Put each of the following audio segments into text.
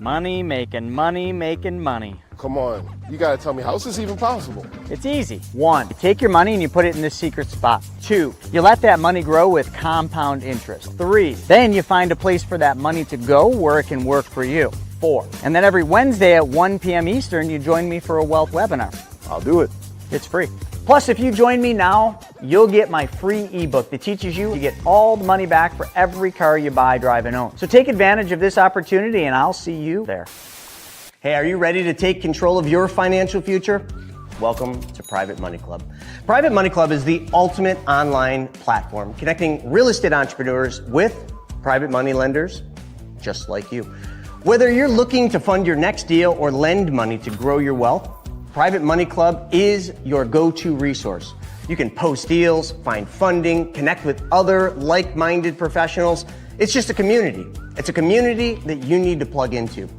Money making money making money. Come on, you gotta tell me, how is this even possible? It's easy. 1, you take your money and you put it in this secret spot. 2, you let that money grow with compound interest. 3, then you find a place for that money to go where it can work for you. 4, and then every Wednesday at 1 p.m. Eastern, you join me for a wealth webinar. I'll do it. It's free. Plus, if you join me now, you'll get my free ebook that teaches you to get all the money back for every car you buy, drive, and own. So take advantage of this opportunity and I'll see you there. Hey, are you ready to take control of your financial future? Welcome to Private Money Club. Private Money Club is the ultimate online platform connecting real estate entrepreneurs with private money lenders just like you. Whether you're looking to fund your next deal or lend money to grow your wealth, Private Money Club is your go-to resource. You can post deals, find funding, connect with other like-minded professionals. It's just a community. It's a community that you need to plug into.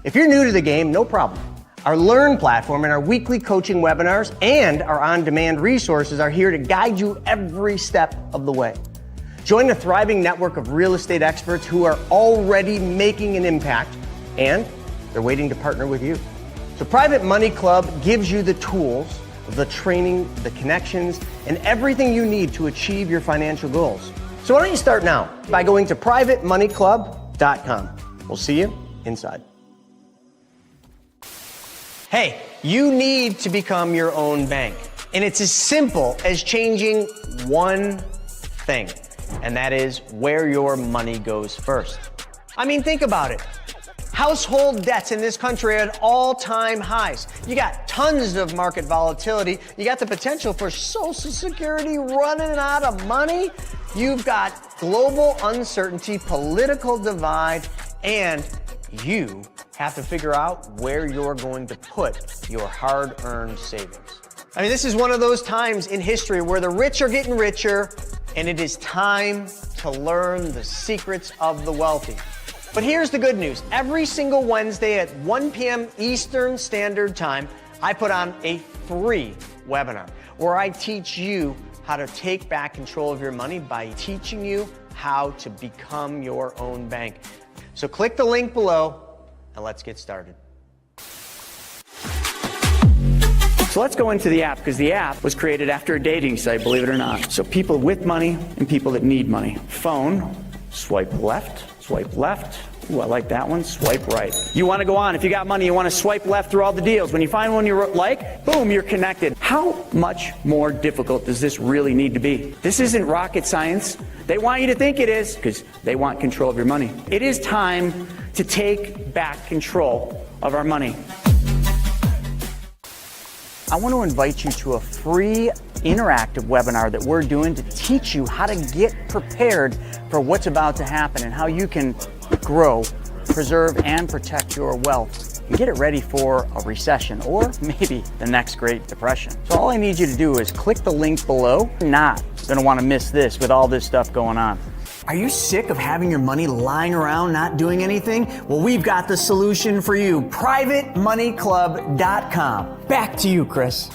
If you're new to the game, no problem. Our Learn platform and our weekly coaching webinars and our on-demand resources are here to guide you every step of the way. Join a thriving network of real estate experts who are already making an impact, and they're waiting to partner with you. So Private Money Club gives you the tools, the training, the connections, and everything you need to achieve your financial goals. So why don't you start now by going to privatemoneyclub.com. We'll see you inside. Hey, you need to become your own bank. And it's as simple as changing one thing, and that is where your money goes first. I mean, think about it. Household debts in this country are at all-time highs. You got tons of market volatility. You got the potential for Social Security running out of money. You've got global uncertainty, political divide, and you have to figure out where you're going to put your hard-earned savings. I mean, this is one of those times in history where the rich are getting richer, and it is time to learn the secrets of the wealthy. But here's the good news. Every single Wednesday at 1 p.m. Eastern Standard Time, I put on a free webinar where I teach you how to take back control of your money by teaching you how to become your own bank. So click the link below and let's get started. So let's go into the app, because the app was created after a dating site, believe it or not. So people with money and people that need money. Phone, swipe left. Swipe left. Ooh, I like that one. Swipe right. You want to go on. If you got money, you want to swipe left through all the deals. When you find one you like, boom, you're connected. How much more difficult does this really need to be? This isn't rocket science. They want you to think it is because they want control of your money. It is time to take back control of our money. I want to invite you to a free interactive webinar that we're doing to teach you how to get prepared for what's about to happen and how you can grow, preserve, and protect your wealth and get it ready for a recession or maybe the next Great Depression. So all I need you to do is click the link below. You're not going to want to miss this with all this stuff going on. Are you sick of having your money lying around not doing anything? Well, we've got the solution for you. PrivateMoneyClub.com. Back to you, Chris.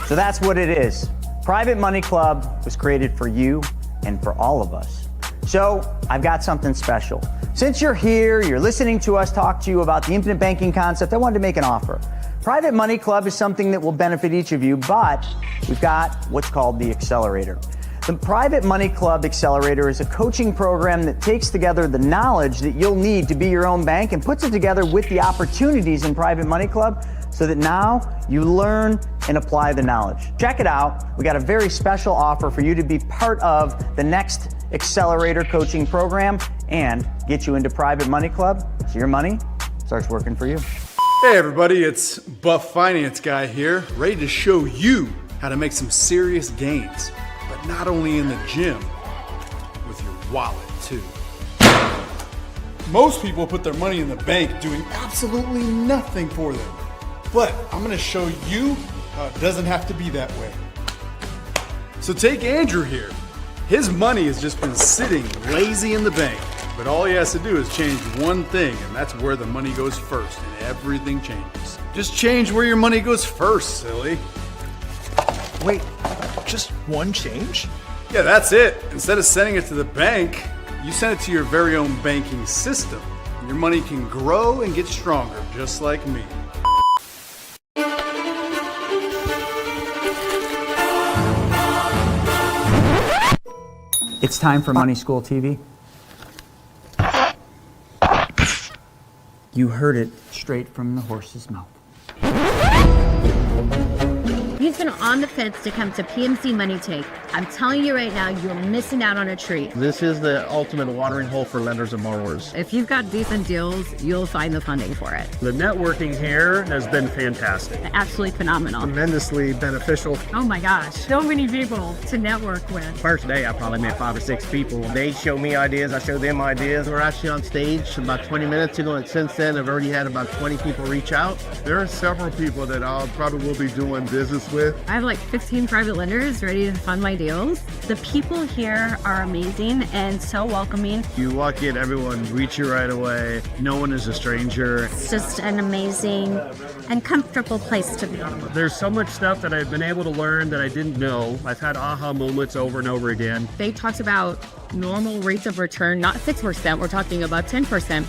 So that's what it is. Private Money Club was created for you and for all of us. So I've got something special. Since you're here, you're listening to us talk to you about the infinite banking concept, I wanted to make an offer. Private Money Club is something that will benefit each of you, but we've got what's called the Accelerator. The Private Money Club Accelerator is a coaching program that takes together the knowledge that you'll need to be your own bank and puts it together with the opportunities in Private Money Club so that now you learn and apply the knowledge. Check it out. We got a very special offer for you to be part of the next Accelerator coaching program and get you into Private Money Club so your money starts working for you. Hey everybody, it's Buff Finance Guy here, ready to show you how to make some serious gains. But not only in the gym, with your wallet too. Most people put their money in the bank doing absolutely nothing for them. But I'm gonna show you how it doesn't have to be that way. So take Andrew here. His money has just been sitting lazy in the bank. But all he has to do is change one thing, and that's where the money goes first, and everything changes. Just change where your money goes first, silly. Wait, just one change? Yeah, that's it. Instead of sending it to the bank, you send it to your very own banking system. Your money can grow and get stronger, just like me. It's time for Money School TV. You heard it straight from the horse's mouth. He's been on the fence to come to PMC Money Tank. I'm telling you right now, you're missing out on a treat. This is the ultimate watering hole for lenders and borrowers. If you've got decent deals, you'll find the funding for it. The networking here has been fantastic. Absolutely phenomenal. Tremendously beneficial. Oh my gosh, so many people to network with. First day, I probably met 5 or 6 people. They show me ideas, I show them ideas. We're actually on stage about 20 minutes ago, and since then, I've already had about 20 people reach out. There are several people that I probably will be doing business with. I have like 15 private lenders ready to fund my deals. The people here are amazing and so welcoming. You walk in, everyone greets you right away. No one is a stranger. It's just an amazing and comfortable place to be. There's so much stuff that I've been able to learn that I didn't know. I've had aha moments over and over again. They talked about normal rates of return, not 6%, we're talking about 10%,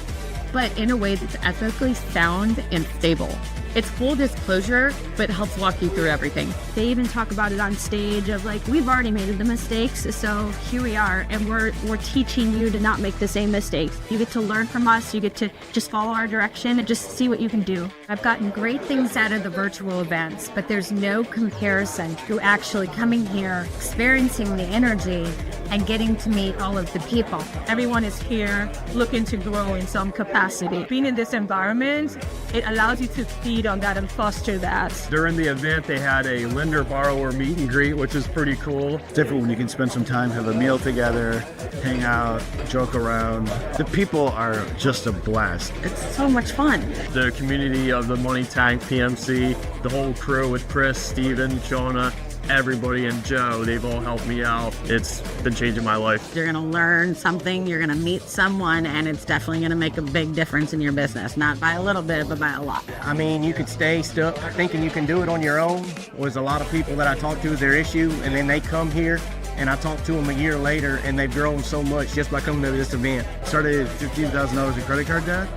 but in a way that's ethically sound and stable. It's full disclosure, but helps walk you through everything. They even talk about it on stage of like, we've already made the mistakes, so here we are, and we're teaching you to not make the same mistakes. You get to learn from us, you get to just follow our direction and just see what you can do. I've gotten great things out of the virtual events, but there's no comparison to actually coming here, experiencing the energy, and getting to meet all of the people. Everyone is here looking to grow in some capacity. Being in this environment, it allows you to feed on that and foster that. During the event, they had a lender-borrower meet and greet, which is pretty cool. It's different when you can spend some time, have a meal together, hang out, joke around. The people are just a blast. It's so much fun. The community of the Money Tank PMC, the whole crew with Chris, Steven, Jonah, everybody, and Joe, they've all helped me out. It's been changing my life. You're gonna learn something, you're gonna meet someone, and it's definitely gonna make a big difference in your business. Not by a little bit, but by a lot. I mean, you could stay stuck thinking you can do it on your own. There's a lot of people that I talk to, their issue, and then they come here, and I talk to them a year later, and they've grown so much just by coming to this event. Started $15,000 in credit card debt.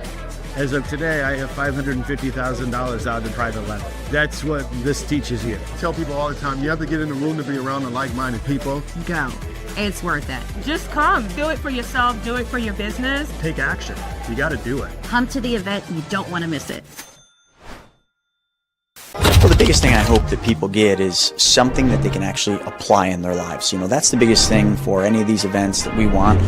As of today, I have $550,000 out in private lending. That's what this teaches you. I tell people all the time, you have to get in the room to be around the like-minded people. Go. It's worth it. Just come. Do it for yourself. Do it for your business. Take action. You got to do it. Come to the event, you don't want to miss it. Well, the biggest thing I hope that people get is something that they can actually apply in their lives. You know, that's the biggest thing for any of these events that we want.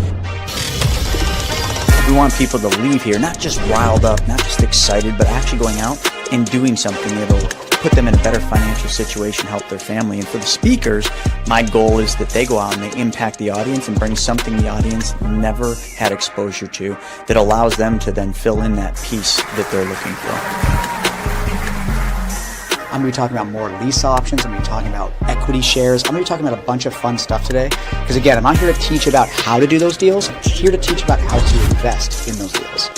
We want people to leave here not just riled up, not just excited, but actually going out and doing something that'll put them in a better financial situation, help their family. And for the speakers, my goal is that they go out and they impact the audience and bring something the audience never had exposure to that allows them to then fill in that piece that they're looking for. I'm going to be talking about more lease options. I'm going to be talking about equity shares. I'm going to be talking about a bunch of fun stuff today. Because again, I'm not here to teach about how to do those deals. I'm here to teach about how to invest in those deals.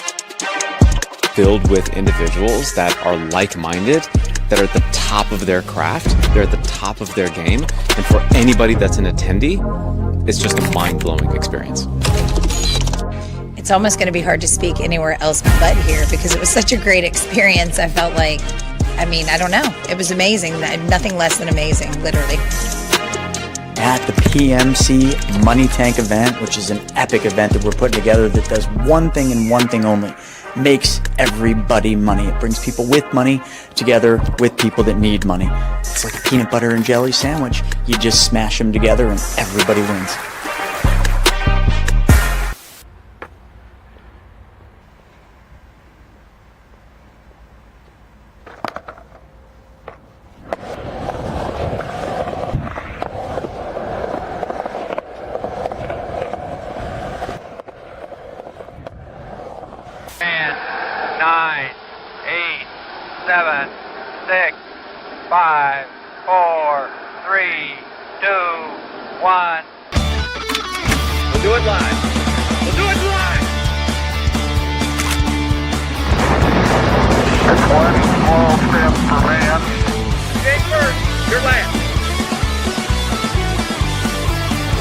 Filled with individuals that are like-minded, that are at the top of their craft, they're at the top of their game. And for anybody that's an attendee, it's just a mind-blowing experience. It's almost going to be hard to speak anywhere else but here because it was such a great experience. I felt like, I don't know. It was amazing. Nothing less than amazing, literally. At the PMC Money Tank event, which is an epic event that we're putting together that does one thing and one thing only, makes everybody money. It brings people with money together with people that need money. It's like a peanut butter and jelly sandwich. You just smash them together and everybody wins.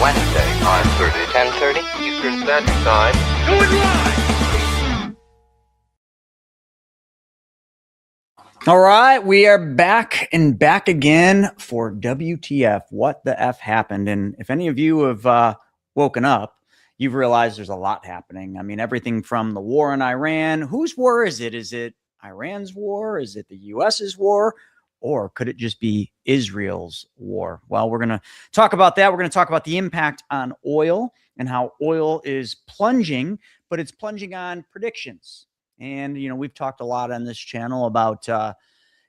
Wednesday, 10:30 Eastern Standard Time. Going live! All right, we are back and back again for WTF. What the F happened? And if any of you have woken up, you've realized there's a lot happening. I mean, everything from the war in Iran. Whose war is it? Is it Iran's war? Is it the US's war? Or could it just be Israel's war? Well, we're going to talk about that. We're going to talk about the impact on oil and how oil is plunging, but it's plunging on predictions. And, we've talked a lot on this channel about,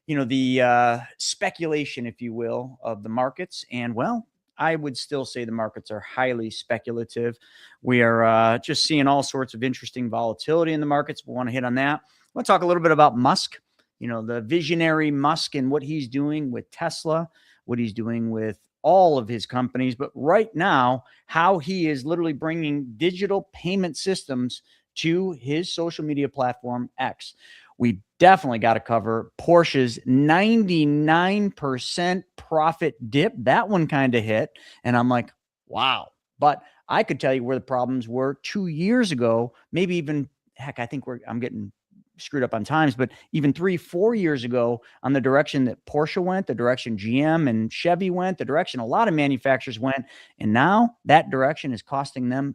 the speculation, if you will, of the markets. And, well, I would still say the markets are highly speculative. We are just seeing all sorts of interesting volatility in the markets. We want to hit on that. I want to talk a little bit about Musk, the visionary Musk and what he's doing with Tesla, what he's doing with all of his companies. But right now, how he is literally bringing digital payment systems to his social media platform, X. We definitely got to cover Porsche's 99% profit dip. That one kind of hit. And I'm like, wow. But I could tell you where the problems were 2 years ago, maybe even, heck, I think I'm getting screwed up on times, but even 3-4 years ago, on the direction that Porsche went, the direction GM and Chevy went, the direction a lot of manufacturers went. And now that direction is costing them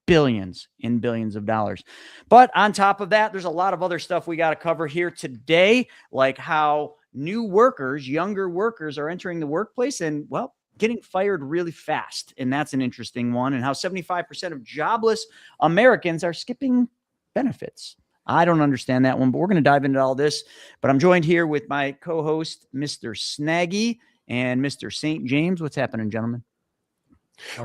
billions and billions of dollars. But on top of that, there's a lot of other stuff we got to cover here today, like how new workers, younger workers are entering the workplace and, well, getting fired really fast. And that's an interesting one. And how 75% of jobless Americans are skipping benefits. I don't understand that one, but we're going to dive into all this. But I'm joined here with my co-host, Mr. Snaggy and Mr. St. James. What's happening, gentlemen?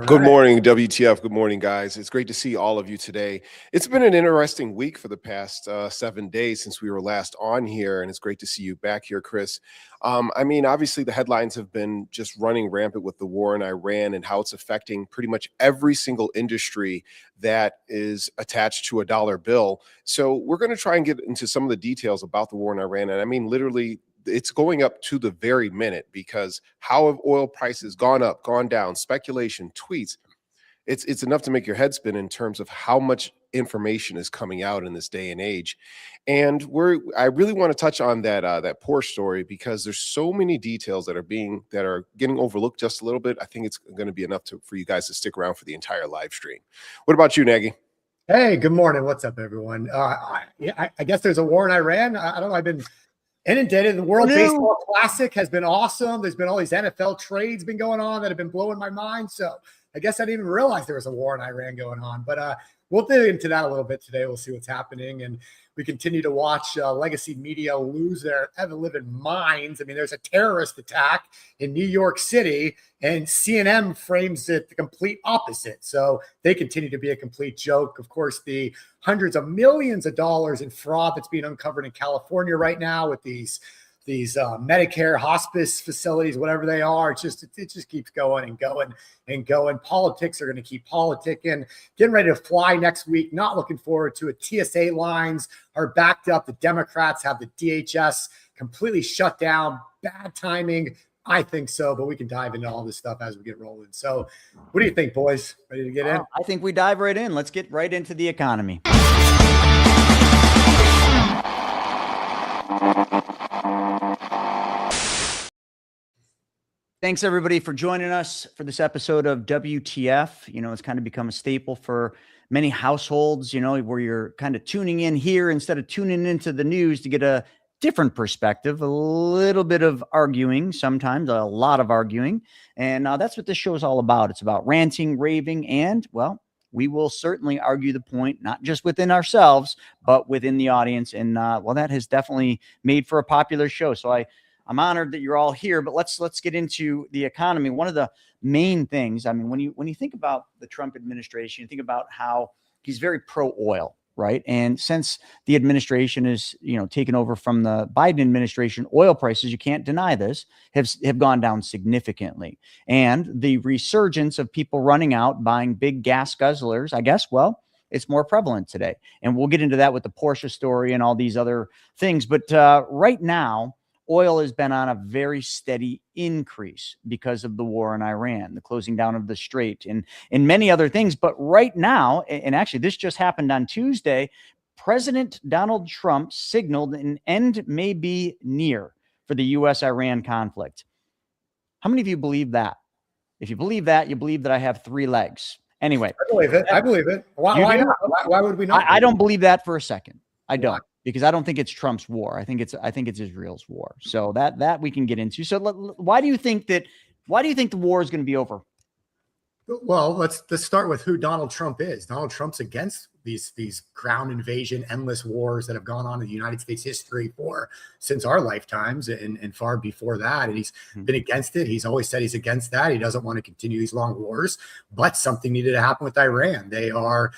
Good morning, WTF. Good morning, guys. It's great to see all of you today. It's been an interesting week for the past 7 days since we were last on here, and it's great to see you back here, Chris. Obviously, the headlines have been just running rampant with the war in Iran and how it's affecting pretty much every single industry that is attached to a dollar bill. So we're going to try and get into some of the details about the war in Iran. And literally, it's going up to the very minute, because how have oil prices gone up, gone down, speculation, tweets? It's enough to make your head spin in terms of how much information is coming out in this day and age. And I really want to touch on that Porsche story, because there's so many details that are getting overlooked just a little bit. I think it's going to be enough for you guys to stick around for the entire live stream. What about you, Nagy? Hey, good morning. What's up, everyone? I guess there's a war in Iran. I don't know. I've been inundated. The World Baseball Classic has been awesome. There's been all these NFL trades been going on that have been blowing my mind. So I guess I didn't even realize there was a war in Iran going on. But we'll dig into that a little bit today. We'll see what's happening. And we continue to watch legacy media lose their ever-living minds. I mean, there's a terrorist attack in New York City, and CNN frames it the complete opposite. So they continue to be a complete joke. Of course, the hundreds of millions of dollars in fraud that's being uncovered in California right now with these Medicare hospice facilities, whatever they are, it just keeps going and going and going. Politics are going to keep politicking. Getting ready to fly next week. Not looking forward to it. TSA lines are backed up. The Democrats have the DHS completely shut down. Bad timing. I think so, but we can dive into all this stuff as we get rolling. So what do you think, boys? Ready to get in? I think we dive right in. Let's get right into the economy. Thanks, everybody, for joining us for this episode of WTF. It's kind of become a staple for many households, where you're kind of tuning in here instead of tuning into the news to get a different perspective, a little bit of arguing, sometimes a lot of arguing. And that's what this show is all about. It's about ranting, raving, and, well, we will certainly argue the point, not just within ourselves, but within the audience. And, that has definitely made for a popular show. So I'm honored that you're all here, but let's get into the economy. One of the main things, when you think about the Trump administration, you think about how he's very pro-oil, right? And since the administration is, taken over from the Biden administration, oil prices, you can't deny this, have gone down significantly. And the resurgence of people running out, buying big gas guzzlers, I guess, well, it's more prevalent today. And we'll get into that with the Porsche story and all these other things. But right now, oil has been on a very steady increase because of the war in Iran, the closing down of the strait, and many other things. But right now, and actually this just happened on Tuesday, President Donald Trump signaled an end may be near for the U.S.-Iran conflict. How many of you believe that? If you believe that, you believe that I have 3 legs. Anyway. I believe it. I believe it. Why not? Why would we not? I don't believe that for a second. I don't, because I don't think it's Trump's war. I think it's Israel's war. So that we can get into. So why do you think the war is going to be over? Well, let's start with who Donald Trump is. Donald Trump's against these ground invasion, endless wars that have gone on in the United States history since our lifetimes and far before that. And he's been against it. He's always said he's against that. He doesn't want to continue these long wars, but something needed to happen with Iran. They are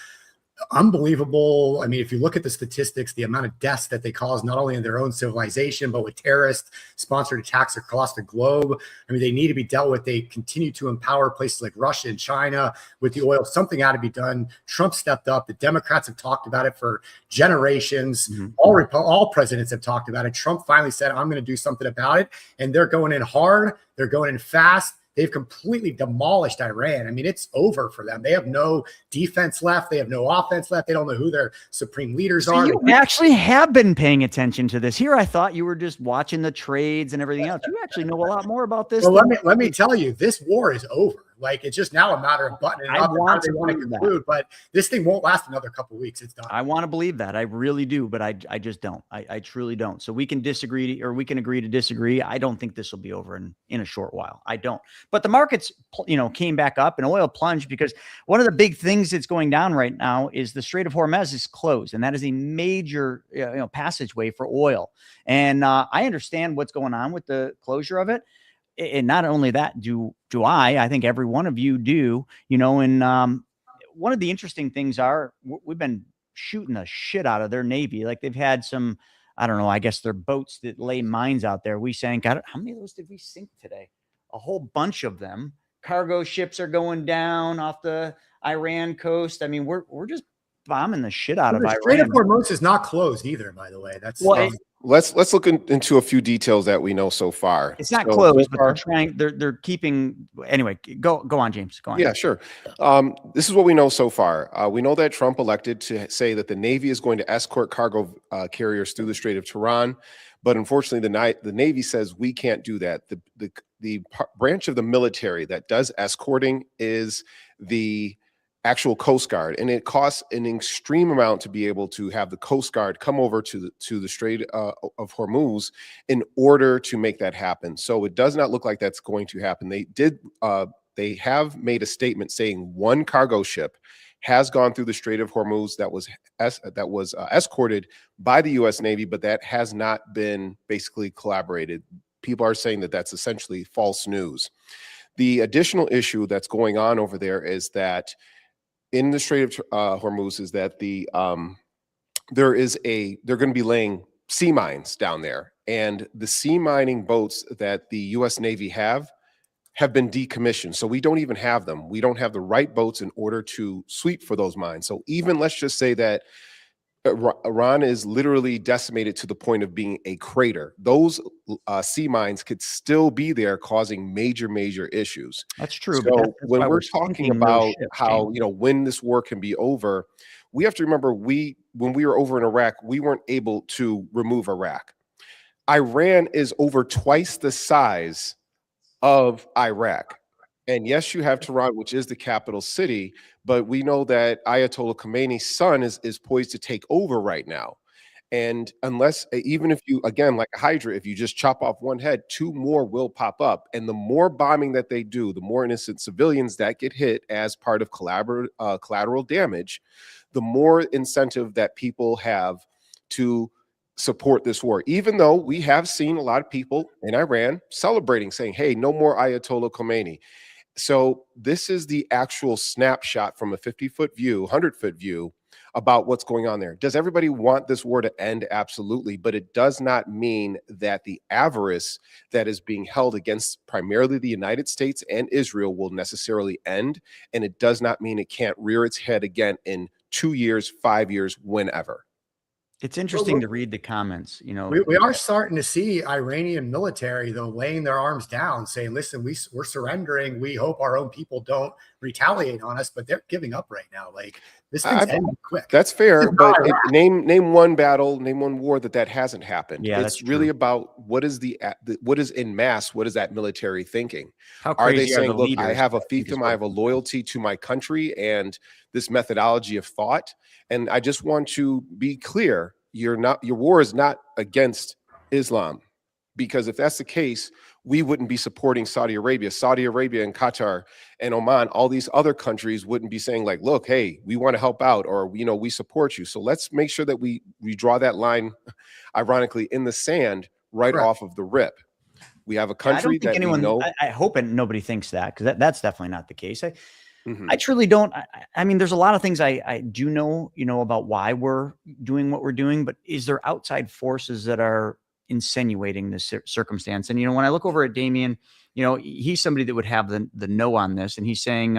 unbelievable. I mean, if you look at the statistics, the amount of deaths that they cause, not only in their own civilization, but with terrorist sponsored attacks across the globe. I mean, they need to be dealt with. They continue to empower places like Russia and China with the oil. Something had to be done. Trump stepped up. The Democrats have talked about it for generations. All presidents have talked about it. Trump finally said, I'm going to do something about it. And they're going in hard. They're going in fast. They've completely demolished Iran. I mean, it's over for them. They have no defense left. They have no offense left. They don't know who their supreme leaders are. You actually have been paying attention to this. Here, I thought you were just watching the trades and everything else. You actually know a lot more about this. Well, let me tell you, this war is over. Like, it's just now a matter of buttoning it up and how they want to conclude. But this thing won't last another couple of weeks. It's done. I want to believe that. I really do, but I just don't. I truly don't. So we can disagree, or we can agree to disagree. I don't think this will be over in a short while. I don't. But the markets, came back up and oil plunged because one of the big things that's going down right now is the Strait of Hormuz is closed, and that is a major passageway for oil. And I understand what's going on with the closure of it. And not only that, I think every one of you do, and one of the interesting things we've been shooting the shit out of their Navy. Like, they've had some, I don't know, I guess they're boats that lay mines out there. We sank, how many of those did we sink today? A whole bunch of them. Cargo ships are going down off the Iran coast. I mean, we're just bombing the shit out of Iran. The Strait of Hormuz is not closed either, by the way. That's Let's look into a few details that we know so far. It's not closed, but they're trying. They're keeping. Anyway, go on, James. Go on. Yeah, sure. This is what we know so far. We know that Trump elected to say that the Navy is going to escort cargo carriers through the Strait of Tehran, but unfortunately, the Navy says we can't do that. The branch of the military that does escorting is the actual Coast Guard, and it costs an extreme amount to be able to have the Coast Guard come over to the Strait of Hormuz in order to make that happen. So it does not look like that's going to happen. They have made a statement saying one cargo ship has gone through the Strait of Hormuz that was escorted by the U.S. Navy, but that has not been basically collaborated. People are saying that that's essentially false news. The additional issue that's going on over there is that in the Strait of Hormuz is that they're going to be laying sea mines down there, and the sea mining boats that the U.S. Navy have been decommissioned. So we don't even have them. We don't have the right boats in order to sweep for those mines. So even let's just say that Iran is literally decimated to the point of being a crater. Those sea mines could still be there, causing major issues. That's true. So but when we're talking about how when this war can be over, we have to remember when we were over in Iraq, we weren't able to remove Iraq. Iran is over twice the size of Iraq. And yes, you have Tehran, which is the capital city, but we know that Ayatollah Khomeini's son is poised to take over right now. And even if you, again, like a Hydra, if you just chop off one head, 2 more will pop up. And the more bombing that they do, the more innocent civilians that get hit as part of collateral damage, the more incentive that people have to support this war. Even though we have seen a lot of people in Iran celebrating, saying, hey, no more Ayatollah Khomeini. So this is the actual snapshot from a 50-foot view, 100-foot view about what's going on there. Does everybody want this war to end? Absolutely. But it does not mean that the avarice that is being held against primarily the United States and Israel will necessarily end. And it does not mean it can't rear its head again in 2 years, 5 years, whenever. It's interesting to read the comments. We are starting to see Iranian military, though, laying their arms down, saying, listen, we're surrendering. We hope our own people don't retaliate on us, but they're giving up right now. Like, This thing's ending quick. That's fair, but name one battle, name one war that hasn't happened. Yeah, it's really about what is what is en masse, what is that military thinking? How are they crazy saying, the look, leaders? I have a fiefdom, I have a loyalty to my country and this methodology of thought, and I just want to be clear, your war is not against Islam, because if that's the case, we wouldn't be supporting Saudi Arabia. Saudi Arabia and Qatar and Oman, all these other countries wouldn't be saying like, look, hey, we want to help out, or, we support you. So let's make sure that we draw that line, ironically, in the sand right off of the rip. We have a country that we know. I hope nobody thinks that, because that's definitely not the case. I truly don't. I mean, there's a lot of things I do know, about why we're doing what we're doing, but is there outside forces that are insinuating this circumstance? And, when I look over at Damien, he's somebody that would have the no on this. And he's saying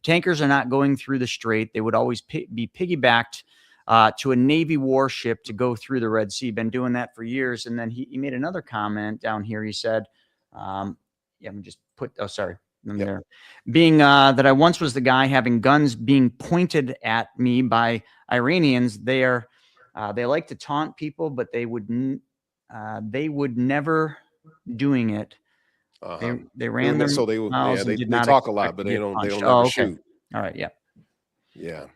tankers are not going through the Strait. They would always be piggybacked to a Navy warship to go through the Red Sea. Been doing that for years. And then he made another comment down here. He said, let me just put, there. Being that I once was the guy having guns being pointed at me by Iranians, they like to taunt people, but they would never doing it. They ran their mouths and did not talk a lot, but they don't ever shoot. All right, yeah.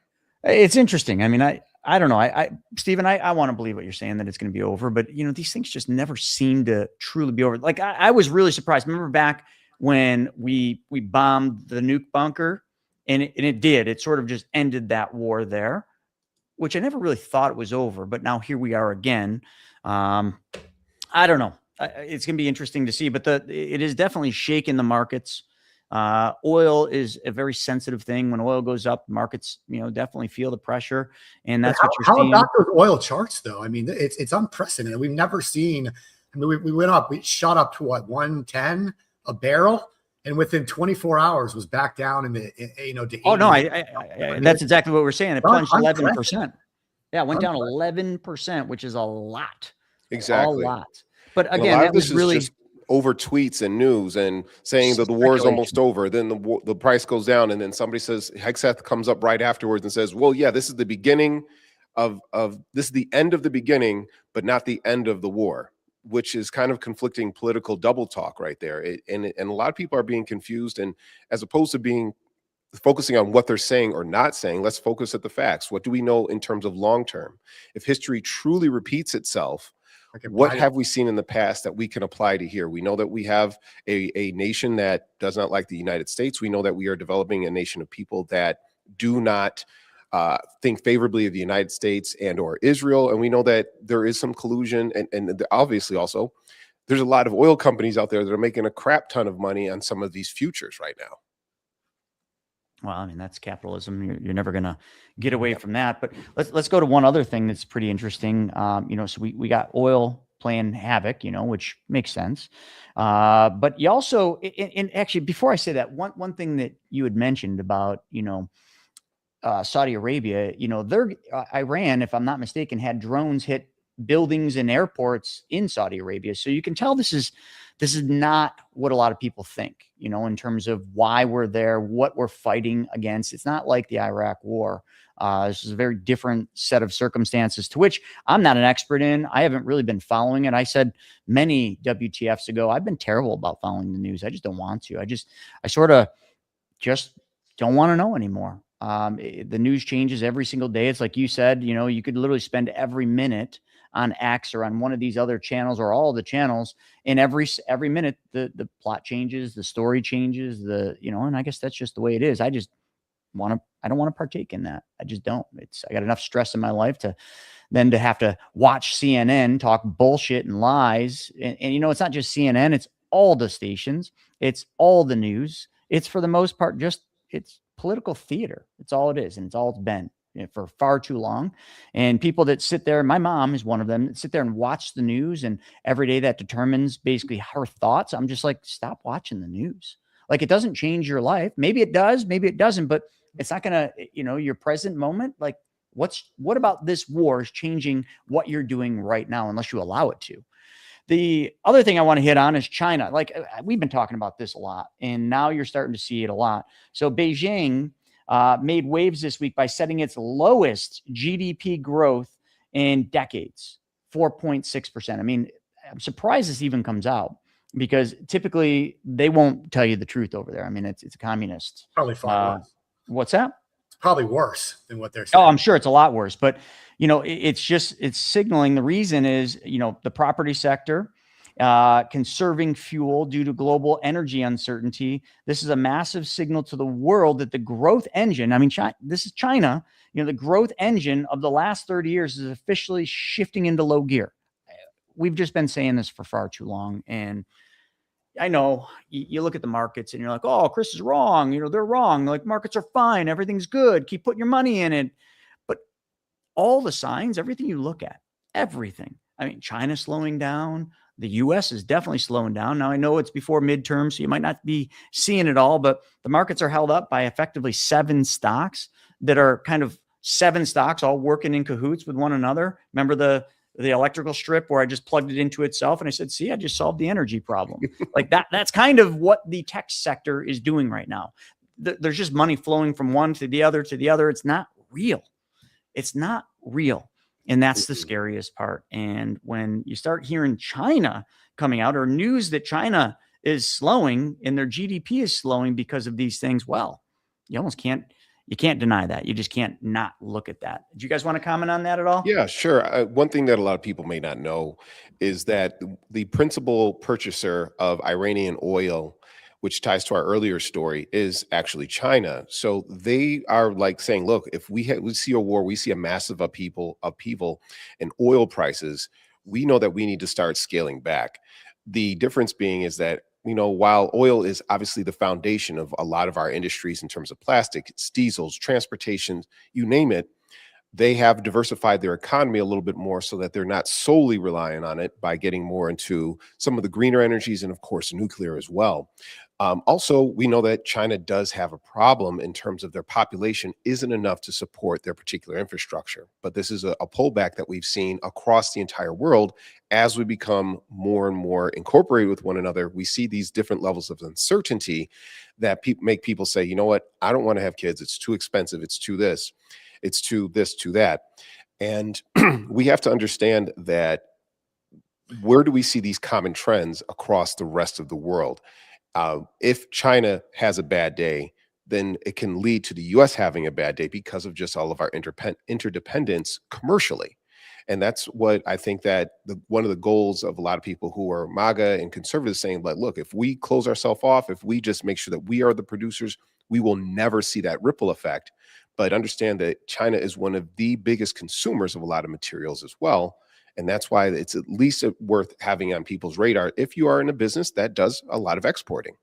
It's interesting. I mean, I don't know. Stephen, I want to believe what you're saying, that it's going to be over, but these things just never seem to truly be over. Like I was really surprised. Remember back when we bombed the nuke bunker, and it did. It sort of just ended that war there, which I never really thought it was over. But now here we are again. I don't know. It's going to be interesting to see, but it is definitely shaking the markets. Oil is a very sensitive thing. When oil goes up, markets, definitely feel the pressure, and that's what you're seeing. How about those oil charts, though? I mean, it's unprecedented. We've never seen. I mean, we went up. We shot up to what, 110 a barrel, and within 24 hours was back down in the to. Oh no, that's exactly what we're saying. It plunged 11%. Yeah, it went down 11%, which is a lot. Exactly. A lot. But again, that was really just over tweets and news and saying that the war is almost over. Then the price goes down, and then somebody says, Hexeth comes up right afterwards and says, well, yeah, this is the beginning of this is the end of the beginning, but not the end of the war, which is kind of conflicting political double talk right there. And a lot of people are being confused, and as opposed to focusing on what they're saying or not saying, let's focus at the facts. What do we know in terms of long term? If history truly repeats itself, what have we seen in the past that we can apply to here? We know that we have a nation that does not like the United States. We know that we are developing a nation of people that do not think favorably of the United States and or Israel. And we know that there is some collusion, and obviously also there's a lot of oil companies out there that are making a crap ton of money on some of these futures right now. Well, I mean, that's capitalism. You're never going to get away from that. But let's go to one other thing that's pretty interesting. So we got oil playing havoc, which makes sense. But you also, and actually, before I say that, one thing that you had mentioned about, Saudi Arabia, Iran, if I'm not mistaken, had drones hit buildings and airports in Saudi Arabia. So you can tell this is not what a lot of people think, in terms of why we're there, what we're fighting against. It's not like the Iraq war. This is a very different set of circumstances, to which I'm not an expert in. I haven't really been following it. I said many WTFs ago, I've been terrible about following the news. I just don't want to. I sort of just don't want to know anymore. The news changes every single day. It's like you said, you could literally spend every minute on X or on one of these other channels or all of the channels, and every minute the plot changes, the story changes, and I guess that's just the way it is. I don't want to partake in that. I just don't. I got enough stress in my life to have to watch CNN talk bullshit and lies. And it's not just CNN, it's all the stations, it's all the news. It's for the most part it's political theater. It's all it is, and it's all it's been for far too long. And people that sit there, my mom is one of them, that sit there and watch the news, and every day that determines basically her thoughts. I'm just like, stop watching the news. Like, it doesn't change your life. Maybe it does, maybe it doesn't, but it's not gonna, your present moment. Like, what about this war is changing what you're doing right now, unless you allow it to. The other thing I want to hit on is China. Like, we've been talking about this a lot, and now you're starting to see it a lot. So Beijing made waves this week by setting its lowest GDP growth in decades, 4.6%. I mean, I'm surprised this even comes out because typically they won't tell you the truth over there. I mean, it's a communist. Probably far worse. What's that? It's probably worse than what they're saying. Oh, I'm sure it's a lot worse. But, it's signaling the reason is, the property sector, conserving fuel due to global energy uncertainty. This is a massive signal to the world that the growth engine, this is China, the growth engine of the last 30 years is officially shifting into low gear. We've just been saying this for far too long. And I know you look at the markets and you're like, oh, Chris is wrong. They're wrong. Like, markets are fine. Everything's good. Keep putting your money in it. But all the signs, everything you look at, everything. China's slowing down. The U.S. is definitely slowing down. Now, I know it's before midterm, so you might not be seeing it all, but the markets are held up by effectively 7 stocks that are kind of 7 stocks all working in cahoots with one another. Remember the electrical strip where I just plugged it into itself and I said, see, I just solved the energy problem. Like that's kind of what the tech sector is doing right now. There's just money flowing from one to the other to the other. It's not real. It's not real. And that's the scariest part. And when you start hearing China coming out or news that China is slowing and their GDP is slowing because of these things, well, you can't deny that. You just can't not look at that. Do you guys want to comment on that at all? Yeah, sure. One thing that a lot of people may not know is that the principal purchaser of Iranian oil, which ties to our earlier story, is actually China. So they are like saying, look, if we see a war, we see a massive upheaval in oil prices, we know that we need to start scaling back. The difference being is that, while oil is obviously the foundation of a lot of our industries in terms of plastics, diesels, transportation, you name it, they have diversified their economy a little bit more so that they're not solely relying on it by getting more into some of the greener energies and, of course, nuclear as well. Also, we know that China does have a problem in terms of their population isn't enough to support their particular infrastructure. But this is a pullback that we've seen across the entire world as we become more and more incorporated with one another. We see these different levels of uncertainty that make people say, you know what, I don't want to have kids. It's too expensive. It's too this. It's too this, to that. And we have to understand that where do we see these common trends across the rest of the world? If China has a bad day, then it can lead to the U.S. having a bad day because of just all of our interdependence commercially. And that's what I think that one of the goals of a lot of people who are MAGA and conservatives saying, like, look, if we close ourselves off, if we just make sure that we are the producers, we will never see that ripple effect. But understand that China is one of the biggest consumers of a lot of materials as well. And that's why it's at least worth having on people's radar if you are in a business that does a lot of exporting.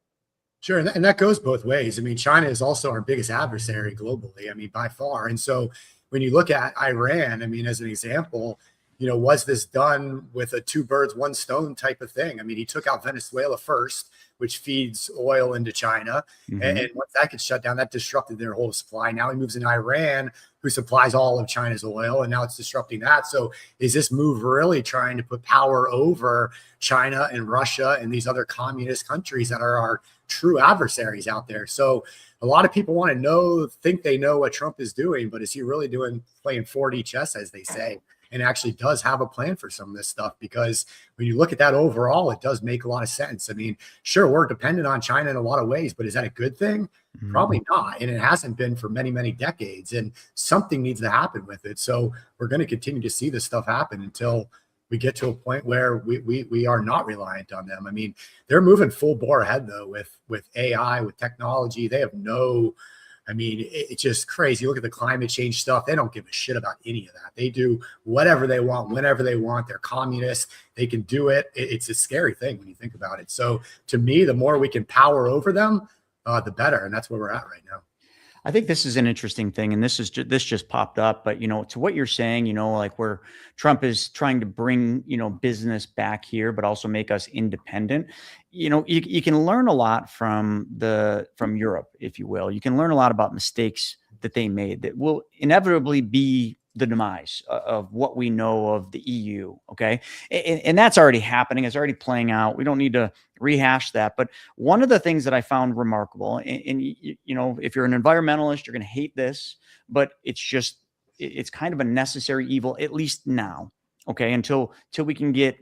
Sure. And that goes both ways. China is also our biggest adversary globally, by far. And so when you look at Iran, as an example, was this done with a 2 birds, 1 stone type of thing? He took out Venezuela first, which feeds oil into China. Mm-hmm. And once that gets shut down, that disrupted their whole supply. Now he moves in Iran, who supplies all of China's oil, and now it's disrupting that. So is this move really trying to put power over China and Russia and these other communist countries that are our true adversaries out there? So a lot of people want to think they know what Trump is doing, but is he really playing 4D chess, as they say? And actually does have a plan for some of this stuff, because when you look at that overall, it does make a lot of sense. Sure, we're dependent on China in a lot of ways, but is that a good thing? Mm-hmm. Probably not. And it hasn't been for many, many decades, and something needs to happen with it. So we're going to continue to see this stuff happen until we get to a point where we are not reliant on them. They're moving full bore ahead though with AI, with technology. They have it's just crazy. Look at the climate change stuff. They don't give a shit about any of that. They do whatever they want, whenever they want. They're communists. They can do it. It's a scary thing when you think about it. So to me, the more we can power over them, the better. And that's where we're at right now. I think this is an interesting thing, and this just popped up. But to what you're saying, like where Trump is trying to bring business back here, but also make us independent. You can learn a lot from Europe, if you will. You can learn a lot about mistakes that they made that will inevitably be the demise of what we know of the EU. Okay. And that's already happening. It's already playing out. We don't need to rehash that. But one of the things that I found remarkable, and if you're an environmentalist, you're going to hate this, but it's kind of a necessary evil, at least now. Okay. Until we can get,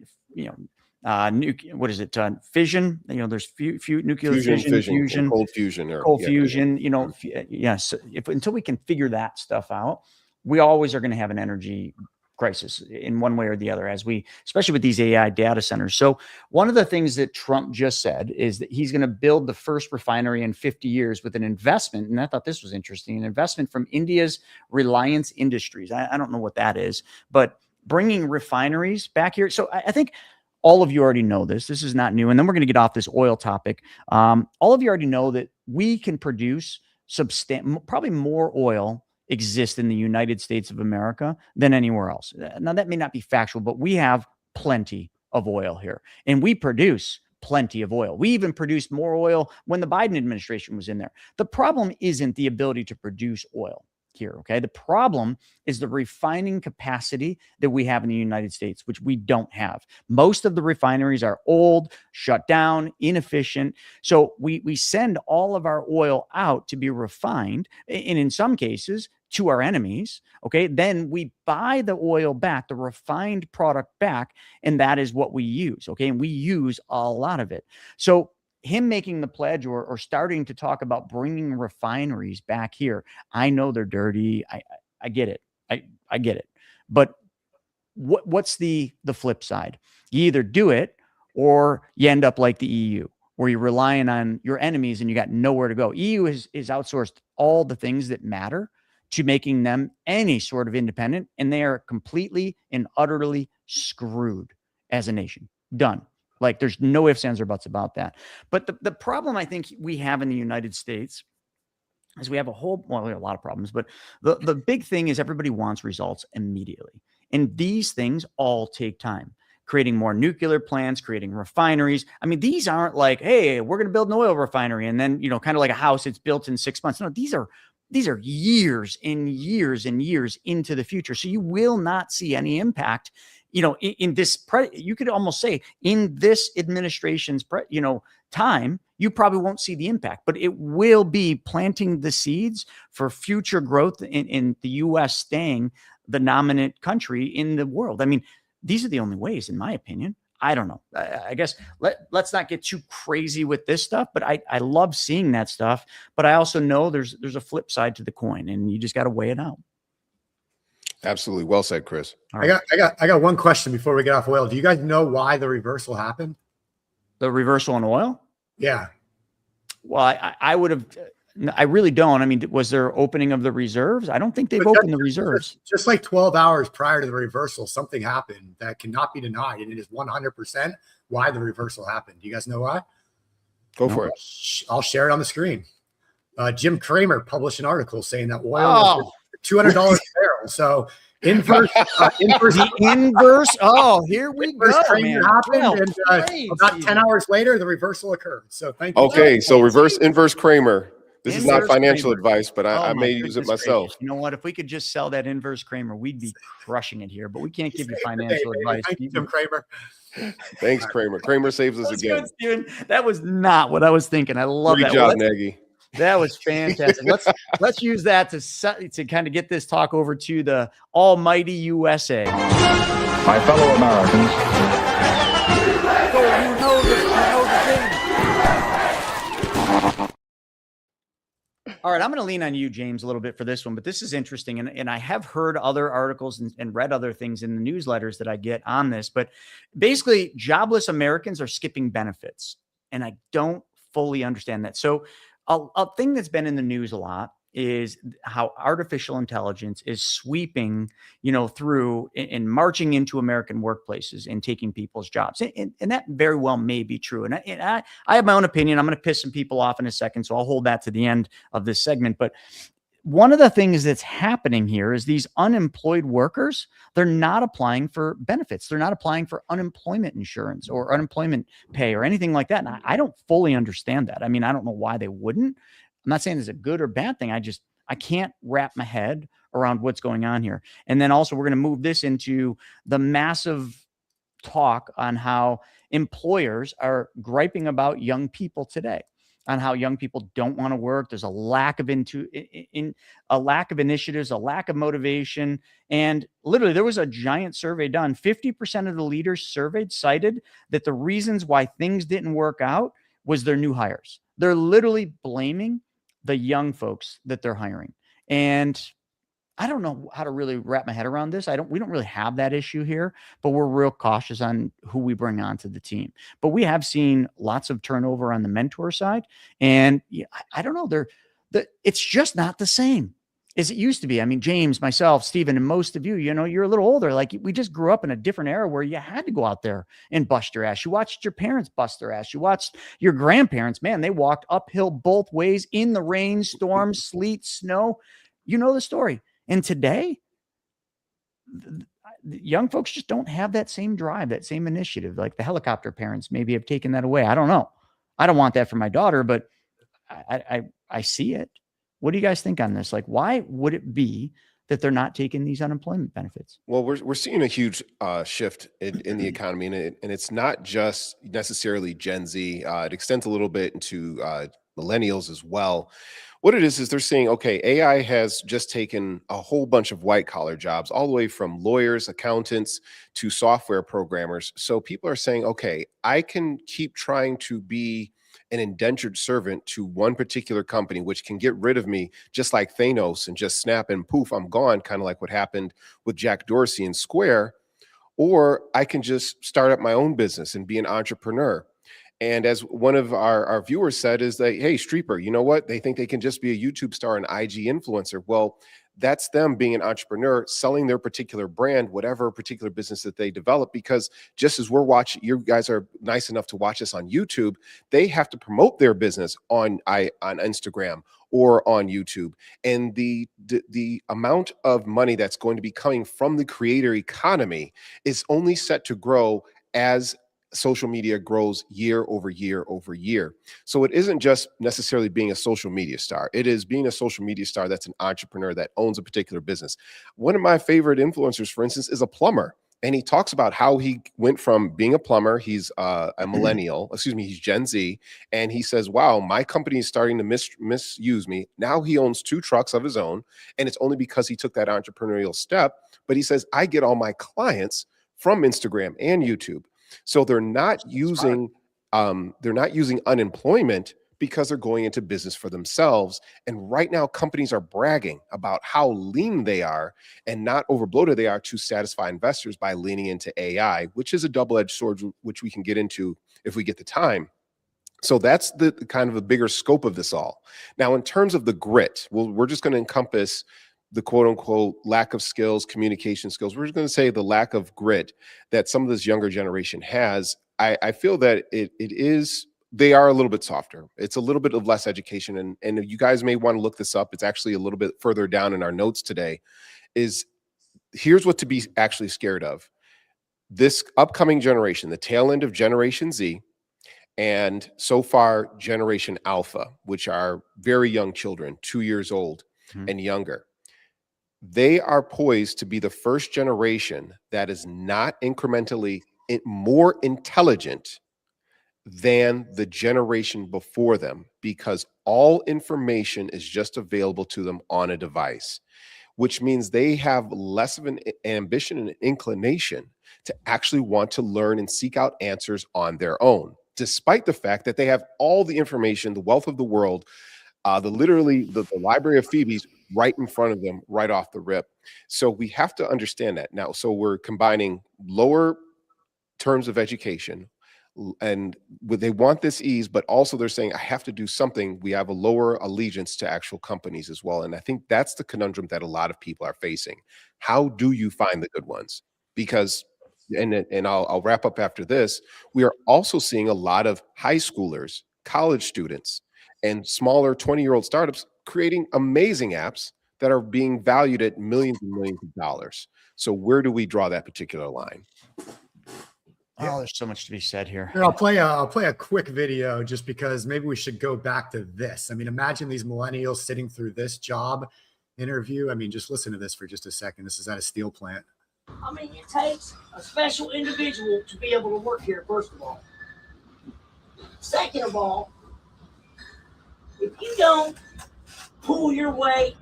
what is it? Fission. There's nuclear fusion, cold fusion, Yes. Until we can figure that stuff out, we always are going to have an energy crisis in one way or the other, especially with these AI data centers. So one of the things that Trump just said is that he's going to build the first refinery in 50 years with an investment. And I thought this was interesting, an investment from India's Reliance Industries. I don't know what that is, but bringing refineries back here. So I think all of you already know this. This is not new. And then we're going to get off this oil topic. All of you already know that we can produce probably more oil exist in the United States of America than anywhere else. Now, that may not be factual, but we have plenty of oil here, and we produce plenty of oil. We even produced more oil when the Biden administration was in there. The problem isn't the ability to produce oil here, okay? The problem is the refining capacity that we have in the United States, which we don't have. Most of the refineries are old, shut down, inefficient. So we send all of our oil out to be refined, and in some cases to our enemies, okay? Then we buy the oil back, the refined product back, and that is what we use, okay? And we use a lot of it. So him making the pledge or starting to talk about bringing refineries back here, I know they're dirty. I get it. I get it. But what's the flip side? You either do it or you end up like the EU, where you're relying on your enemies and you got nowhere to go. EU is outsourced all the things that matter to making them any sort of independent, and they are completely and utterly screwed as a nation. Done. Like, there's no ifs, ands, or buts about that. But the problem I think we have in the United States is we have we have a lot of problems, but the big thing is everybody wants results immediately. And these things all take time. Creating more nuclear plants, creating refineries. I mean, these aren't like, hey, we're going to build an oil refinery and then, kind of like a house, it's built in 6 months. No, these are years and years and years into the future. So you will not see any impact, in this, you could almost say in this administration's, time, you probably won't see the impact, but it will be planting the seeds for future growth in the U.S. staying the dominant country in the world. I mean, these are the only ways, in my opinion. I don't know. I guess let's not get too crazy with this stuff, but I love seeing that stuff. But I also know there's a flip side to the coin, and you just got to weigh it out. Absolutely. Well said, Chris. Right. I got one question before we get off oil. Do you guys know why the reversal happened? The reversal on oil? Yeah. Well, I would have. I really don't. I mean, was there opening of the reserves? I don't think they've opened the reserves. Just like 12 hours prior to the reversal, something happened that cannot be denied, and it is 100% why the reversal happened. Do you guys know why? Go for it. I'll share it on the screen. Jim Cramer published an article saying that oil was $200 a barrel. So inverse. The inverse. Oh, here we go. Happened, and about 10 hours later, the reversal occurred. So thank you. Okay, so inverse Kramer. This is not financial advice, but I may use it myself. Gracious. You know what? If we could just sell that inverse Kramer, we'd be crushing it here. But we can't give you financial advice. Thank you, Jim Cramer. Thanks, Kramer. Kramer saves us again. Good, Steven. That was not what I was thinking. I love that. Great job, Nagy. That was fantastic. Let's use that to kind of get this talk over to the almighty USA. My fellow Americans. You know the thing. All right, I'm going to lean on you, James, a little bit for this one, but this is interesting. And I have heard other articles and read other things in the newsletters that I get on this, but basically jobless Americans are skipping benefits. And I don't fully understand that. So a thing that's been in the news a lot is how artificial intelligence is sweeping, through and marching into American workplaces and taking people's jobs. And that very well may be true. And I have my own opinion. I'm going to piss some people off in a second, so I'll hold that to the end of this segment. But one of the things that's happening here is these unemployed workers, they're not applying for benefits. They're not applying for unemployment insurance or unemployment pay or anything like that. And I don't fully understand that. I mean, I don't know why they wouldn't. I'm not saying it's a good or bad thing. I I can't wrap my head around what's going on here. And then also we're going to move this into the massive talk on how employers are griping about young people today, on how young people don't want to work. There's a lack of a lack of initiatives, a lack of motivation. And literally there was a giant survey done. 50% of the leaders surveyed cited that the reasons why things didn't work out was their new hires. They're literally blaming the young folks that they're hiring. And I don't know how to really wrap my head around this. We don't really have that issue here, but we're real cautious on who we bring onto the team. But we have seen lots of turnover on the mentor side. And I don't know, it's just not the same as it used to be. I mean, James, myself, Steven, and most of you, you're a little older. Like, we just grew up in a different era where you had to go out there and bust your ass. You watched your parents bust their ass. You watched your grandparents, man, they walked uphill both ways in the rain, storm, sleet, snow. You know the story. And today, young folks just don't have that same drive, that same initiative. Like the helicopter parents maybe have taken that away. I don't know. I don't want that for my daughter, but I see it. What do you guys think on this? Like, why would it be that they're not taking these unemployment benefits? Well, we're seeing a huge shift in the economy, and it's not just necessarily Gen Z. It extends a little bit into millennials as well. What it is they're saying, okay, AI has just taken a whole bunch of white collar jobs, all the way from lawyers, accountants to software programmers. So people are saying, okay, I can keep trying to be an indentured servant to one particular company, which can get rid of me just like Thanos and just snap and poof, I'm gone, kind of like what happened with Jack Dorsey and Square. Or I can just start up my own business and be an entrepreneur. And as one of our viewers said, is that, hey, Streeper, you know what? They think they can just be a YouTube star, an IG influencer. Well, that's them being an entrepreneur, selling their particular brand, whatever particular business that they develop. Because just as we're watching, you guys are nice enough to watch us on YouTube, they have to promote their business on Instagram or on YouTube. And the amount of money that's going to be coming from the creator economy is only set to grow as social media grows year over year over year. So it isn't just necessarily being a social media star. It is being a social media star that's an entrepreneur that owns a particular business. One of my favorite influencers, for instance, is a plumber. And he talks about how he went from being a plumber, he's a millennial, he's Gen Z. And he says, wow, my company is starting to misuse me. Now he owns 2 trucks of his own. And it's only because he took that entrepreneurial step. But he says, I get all my clients from Instagram and YouTube. So they're not using unemployment because they're going into business for themselves. And right now, companies are bragging about how lean they are and not overbloated they are to satisfy investors by leaning into AI, which is a double-edged sword, which we can get into if we get the time. So that's the kind of a bigger scope of this all. Now, in terms of the grit, we're just going to encompass the quote unquote lack of skills, communication skills. We're just going to say the lack of grit that some of this younger generation has. I feel that they are a little bit softer. It's a little bit of less education. And you guys may want to look this up. It's actually a little bit further down in our notes today. Here's what to be actually scared of. This upcoming generation, the tail end of Generation Z, and so far Generation Alpha, which are very young children, 2 years old and younger. They are poised to be the first generation that is not incrementally more intelligent than the generation before them, because all information is just available to them on a device, which means they have less of an ambition and an inclination to actually want to learn and seek out answers on their own, despite the fact that they have all the information, the wealth of the world, the library of Phoebes right in front of them, right off the rip. So we have to understand that now. So we're combining lower terms of education, and they want this ease, but also they're saying, I have to do something. We have a lower allegiance to actual companies as well. And I think that's the conundrum that a lot of people are facing. How do you find the good ones? Because, and I'll wrap up after this, we are also seeing a lot of high schoolers, college students, and smaller 20-year-old startups creating amazing apps that are being valued at millions and millions of dollars. So where do we draw that particular line? Oh, there's so much to be said here. Here, I'll play a quick video just because maybe we should go back to this. I mean, imagine these millennials sitting through this job interview. I mean, just listen to this for just a second. This is at a steel plant. I mean, it takes a special individual to be able to work here, first of all. Second of all, if you don't pull your weight,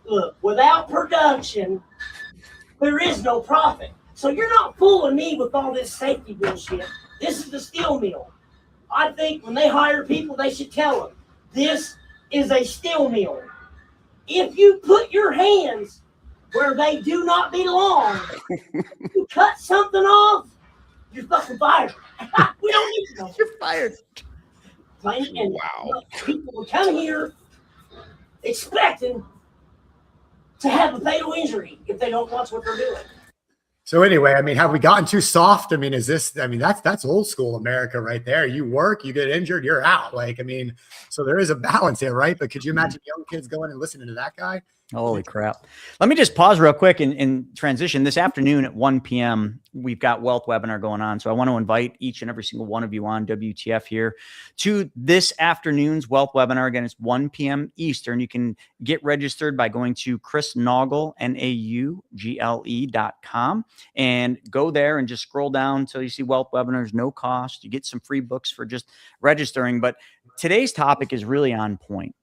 look, without production, there is no profit. So you're not fooling me with all this safety bullshit. This is the steel mill. I think when they hire people, they should tell them, this is a steel mill. If you put your hands where they do not belong, you cut something off, you're fucking fired. We don't need to know. You're fired. And wow. People will come here expecting to have a fatal injury if they don't watch what they're doing. So anyway, I mean, have we gotten too soft? I mean, that's old school America right there. You work, you get injured, you're out. Like, I mean, so there is a balance here, right? But could you imagine young kids going and listening to that guy? Holy crap. Let me just pause real quick and transition. This afternoon at 1 p.m., we've got Wealth Webinar going on. So I want to invite each and every single one of you on WTF here to this afternoon's Wealth Webinar. Again, it's 1 p.m. Eastern. You can get registered by going to Chris Naugle, NAUGLE.com, and go there and just scroll down until you see Wealth Webinars, no cost. You get some free books for just registering. But today's topic is really on point.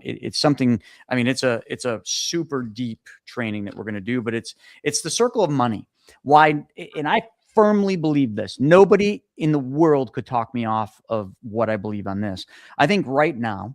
It's something, I mean, it's a super deep training that we're going to do, but it's the circle of money. Why? And I firmly believe this. Nobody in the world could talk me off of what I believe on this. I think right now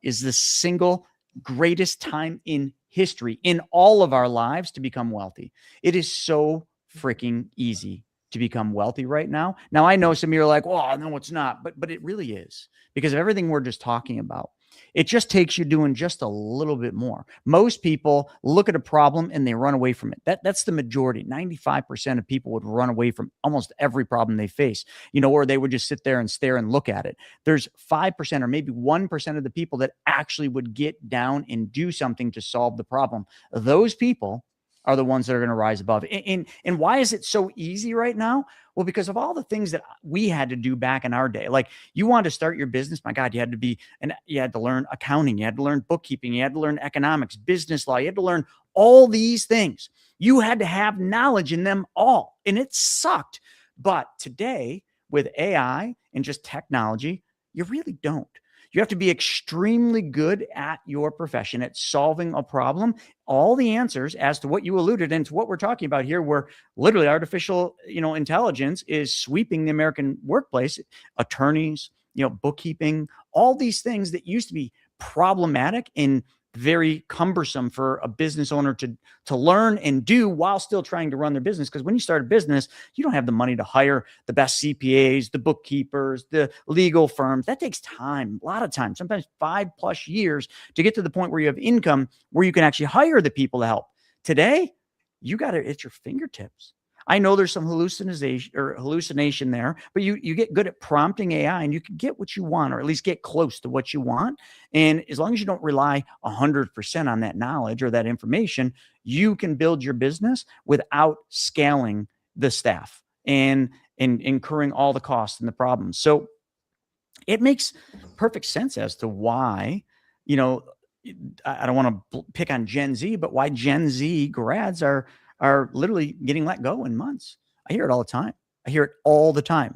is the single greatest time in history in all of our lives to become wealthy. It is so freaking easy to become wealthy right now. Now, I know some of you are like, well, no, it's not, but it really is, because of everything we're just talking about. It just takes you doing just a little bit more. Most people look at a problem and they run away from it. That's the majority. 95% of people would run away from almost every problem they face, or they would just sit there and stare and look at it. There's 5% or maybe 1% of the people that actually would get down and do something to solve the problem. Those people are the ones that are going to rise above. And why is it so easy right now? Well, because of all the things that we had to do back in our day. Like, you wanted to start your business, my God, you had to learn accounting, you had to learn bookkeeping, you had to learn economics, business law, you had to learn all these things. You had to have knowledge in them all, and it sucked. But today, with AI and just technology, you really don't. You have to be extremely good at your profession, at solving a problem. All the answers as to what you alluded into what we're talking about here, where literally artificial, intelligence is sweeping the American workplace, attorneys, bookkeeping, all these things that used to be problematic and very cumbersome for a business owner to learn and do while still trying to run their business. Because when you start a business, you don't have the money to hire the best CPAs, the bookkeepers, the legal firms. That takes time, a lot of time, sometimes 5+ years to get to the point where you have income where you can actually hire the people to help. Today, you got it at your fingertips. I know there's some hallucination there, but you get good at prompting AI and you can get what you want, or at least get close to what you want. And as long as you don't rely 100% on that knowledge or that information, you can build your business without scaling the staff and incurring all the costs and the problems. So it makes perfect sense as to why, I don't want to pick on Gen Z, but why Gen Z grads are literally getting let go in months. I hear it all the time.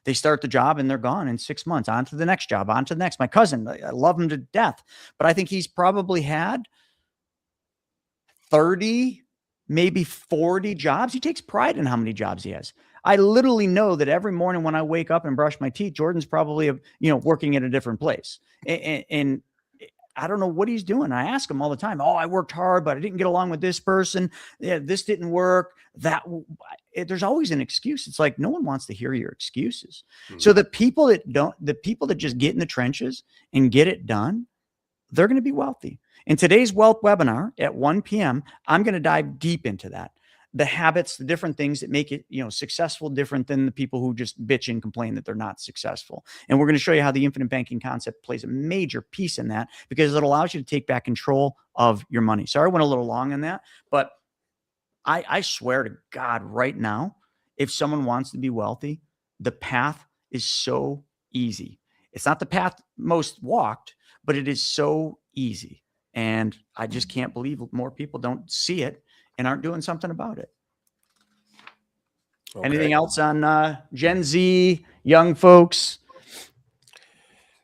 They start the job and they're gone in 6 months, on to the next job, on to the next. My cousin, I love him to death, but I think he's probably had 30, maybe 40 jobs. He takes pride in how many jobs he has. I literally know that every morning when I wake up and brush my teeth, Jordan's probably, working at a different place. And I don't know what he's doing. I ask him all the time, I worked hard, but I didn't get along with this person. Yeah, this didn't work. There's always an excuse. It's like, no one wants to hear your excuses. Mm-hmm. So the people that just get in the trenches and get it done, they're going to be wealthy. In today's Wealth Webinar at 1 p.m., I'm going to dive deep into that. The habits, the different things that make it, successful, different than the people who just bitch and complain that they're not successful. And we're going to show you how the infinite banking concept plays a major piece in that, because it allows you to take back control of your money. Sorry, I went a little long on that, but I swear to God right now, if someone wants to be wealthy, the path is so easy. It's not the path most walked, but it is so easy. And I just can't believe more people don't see it and aren't doing something about it. Okay. Anything else on Gen Z, young folks?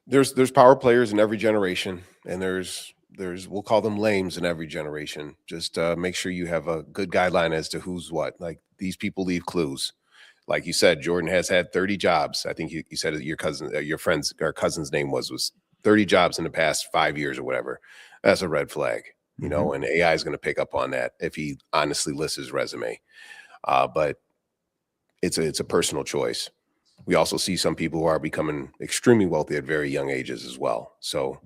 There's power players in every generation, and there's we'll call them lames in every generation. Just make sure you have a good guideline as to who's what. Like, these people leave clues. Like you said, Jordan has had 30 jobs. I think you said your cousin, your friend's or cousin's name was 30 jobs in the past 5 years or whatever. That's a red flag, you know, and AI is going to pick up on that if he honestly lists his resume. But it's a personal choice. We also see some people who are becoming extremely wealthy at very young ages as well. So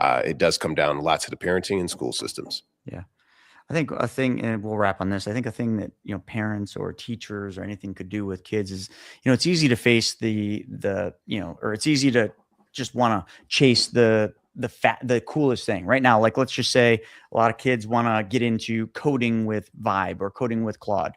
it does come down a lot to the parenting and school systems. Yeah. I think a thing, and we'll wrap on this, I think a thing that, you know, parents or teachers or anything could do with kids is, you know, it's easy to face the, you know, or it's easy to just want to chase the coolest thing right now. Like, let's just say a lot of kids want to get into coding with Vibe or coding with Claude.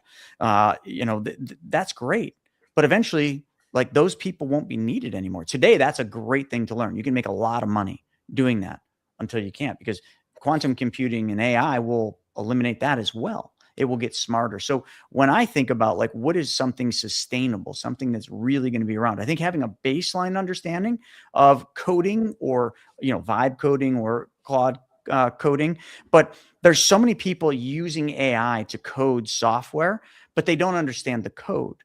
You know, that's great. But eventually, like, those people won't be needed anymore. Today, that's a great thing to learn. You can make a lot of money doing that until you can't, because quantum computing and AI will eliminate that as well. It will get smarter. So when I think about, like, what is something sustainable, something that's really going to be around, I think having a baseline understanding of coding, or, you know, Vibe coding or Claude coding. But there's so many people using AI to code software, but they don't understand the code.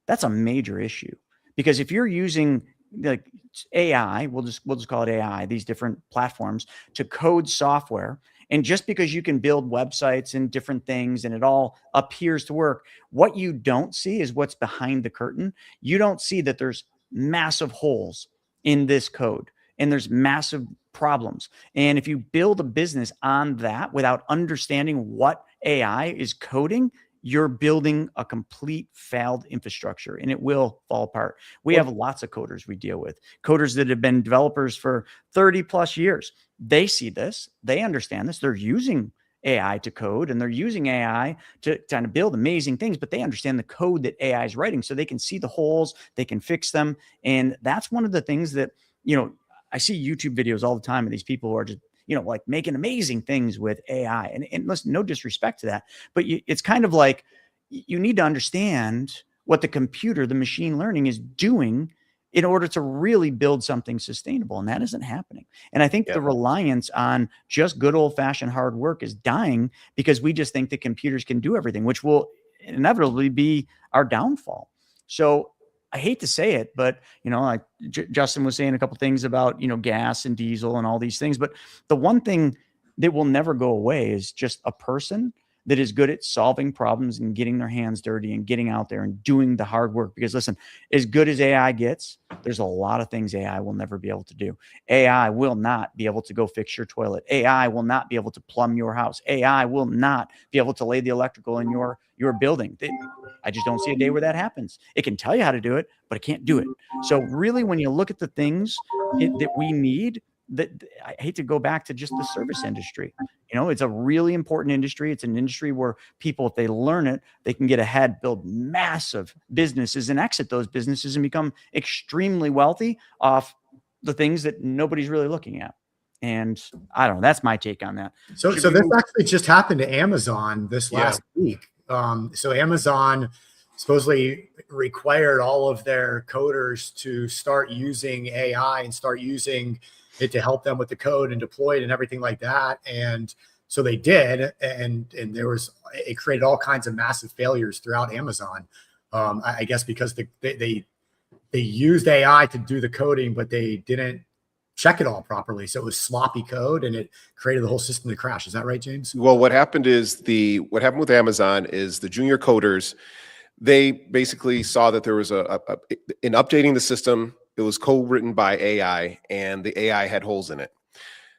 That's a major issue, because if you're using, like, AI, we'll just call it AI, these different platforms to code software, and just because you can build websites and different things and it all appears to work, what you don't see is what's behind the curtain. You don't see that there's massive holes in this code and there's massive problems. And if you build a business on that without understanding what AI is coding, you're building a complete failed infrastructure, and it will fall apart. We have lots of coders we deal with, coders that have been developers for 30 plus years. They see this, they understand this, they're using AI to code, and they're using AI to kind of build amazing things, but they understand the code that AI is writing, so they can see the holes, they can fix them. And that's one of the things that, you know, I see YouTube videos all the time of these people who are just, you know, like, making amazing things with AI. And listen, no disrespect to that, but it's kind of like, you need to understand what the computer, the machine learning is doing in order to really build something sustainable. And that isn't happening. And I think the reliance on just good old fashioned hard work is dying, because we just think that computers can do everything, which will inevitably be our downfall. So I hate to say it, but, you know, like Justin was saying a couple things about, you know, gas and diesel and all these things. But the one thing that will never go away is just a person that is good at solving problems and getting their hands dirty and getting out there and doing the hard work. Because listen, as good as AI gets, there's a lot of things AI will never be able to do. AI will not be able to go fix your toilet. AI will not be able to plumb your house. AI will not be able to lay the electrical in your building. I just don't see a day where that happens. It can tell you how to do it, but it can't do it. So really, when you look at the things that we need, that I hate to go back to just the service industry. You know, it's a really important industry. It's an industry where people, if they learn it, they can get ahead, build massive businesses and exit those businesses and become extremely wealthy off the things that nobody's really looking at. And I don't know, that's my take on that. So this actually just happened to Amazon this last week. So Amazon supposedly required all of their coders to start using AI and start using it to help them with the code and deploy it and everything like that. And so they did, and it created all kinds of massive failures throughout Amazon. I guess because they used AI to do the coding, but they didn't check it all properly. So it was sloppy code, and it created the whole system to crash. Is that right, James? Well, what happened with Amazon is the junior coders, they basically saw that there was in updating the system, it was code written by AI, and the AI had holes in it.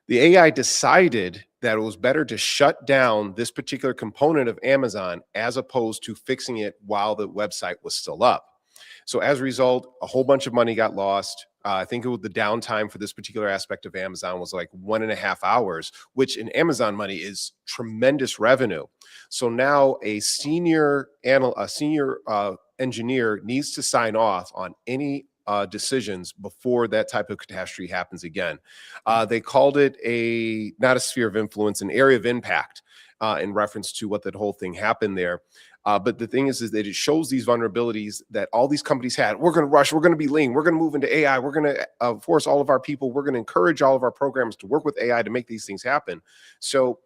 The AI decided that it was better to shut down this particular component of Amazon as opposed to fixing it while the website was still up. So as a result, a whole bunch of money got lost. I think the downtime for this particular aspect of Amazon was like 1.5 hours, which in Amazon money is tremendous revenue. So now a senior engineer needs to sign off on any decisions before that type of catastrophe happens again. They called it not a sphere of influence, an area of impact, in reference to what that whole thing happened there. But the thing is that it shows these vulnerabilities that all these companies had. We're going to rush. We're going to be lean. We're going to move into AI. We're going to force all of our people. We're going to encourage all of our programs to work with AI to make these things happen. So,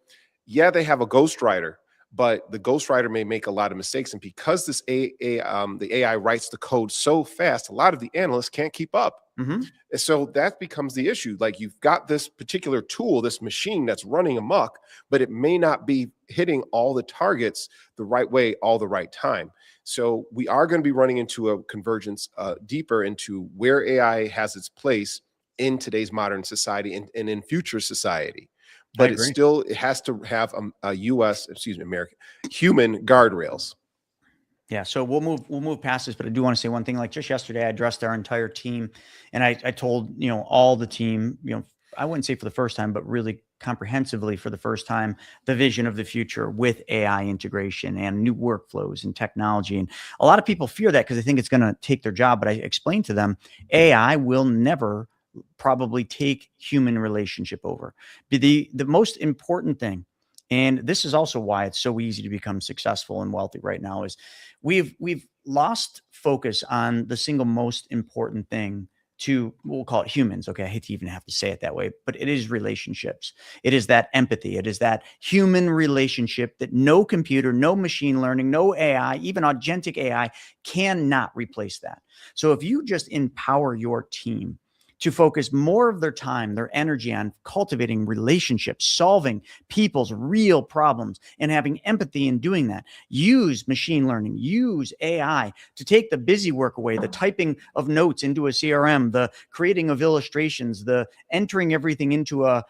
yeah, they have a ghostwriter, but the ghostwriter may make a lot of mistakes. And because the AI writes the code so fast, a lot of the analysts can't keep up. Mm-hmm. So that becomes the issue. Like, you've got this particular tool, this machine that's running amok, but it may not be hitting all the targets the right way, all the right time. So we are going to be running into a convergence deeper into where AI has its place in today's modern society and in future society. But it has to have American human guardrails. Yeah, so we'll move past this, but I do want to say one thing. Like, just yesterday, I addressed our entire team, and I told all the team, I wouldn't say for the first time, but really comprehensively for the first time, the vision of the future with AI integration and new workflows and technology. And a lot of people fear that because they think it's going to take their job. But I explained to them, AI will never probably take human relationship over. The most important thing, and this is also why it's so easy to become successful and wealthy right now, is we've lost focus on the single most important thing to, we'll call it humans. Okay. I hate to even have to say it that way, but it is relationships. It is that empathy. It is that human relationship that no computer, no machine learning, no AI, even agentic AI cannot replace that. So if you just empower your team to focus more of their time, their energy on cultivating relationships, solving people's real problems, and having empathy in doing that. Use machine learning, use AI to take the busy work away, the typing of notes into a CRM, the creating of illustrations, the entering everything into a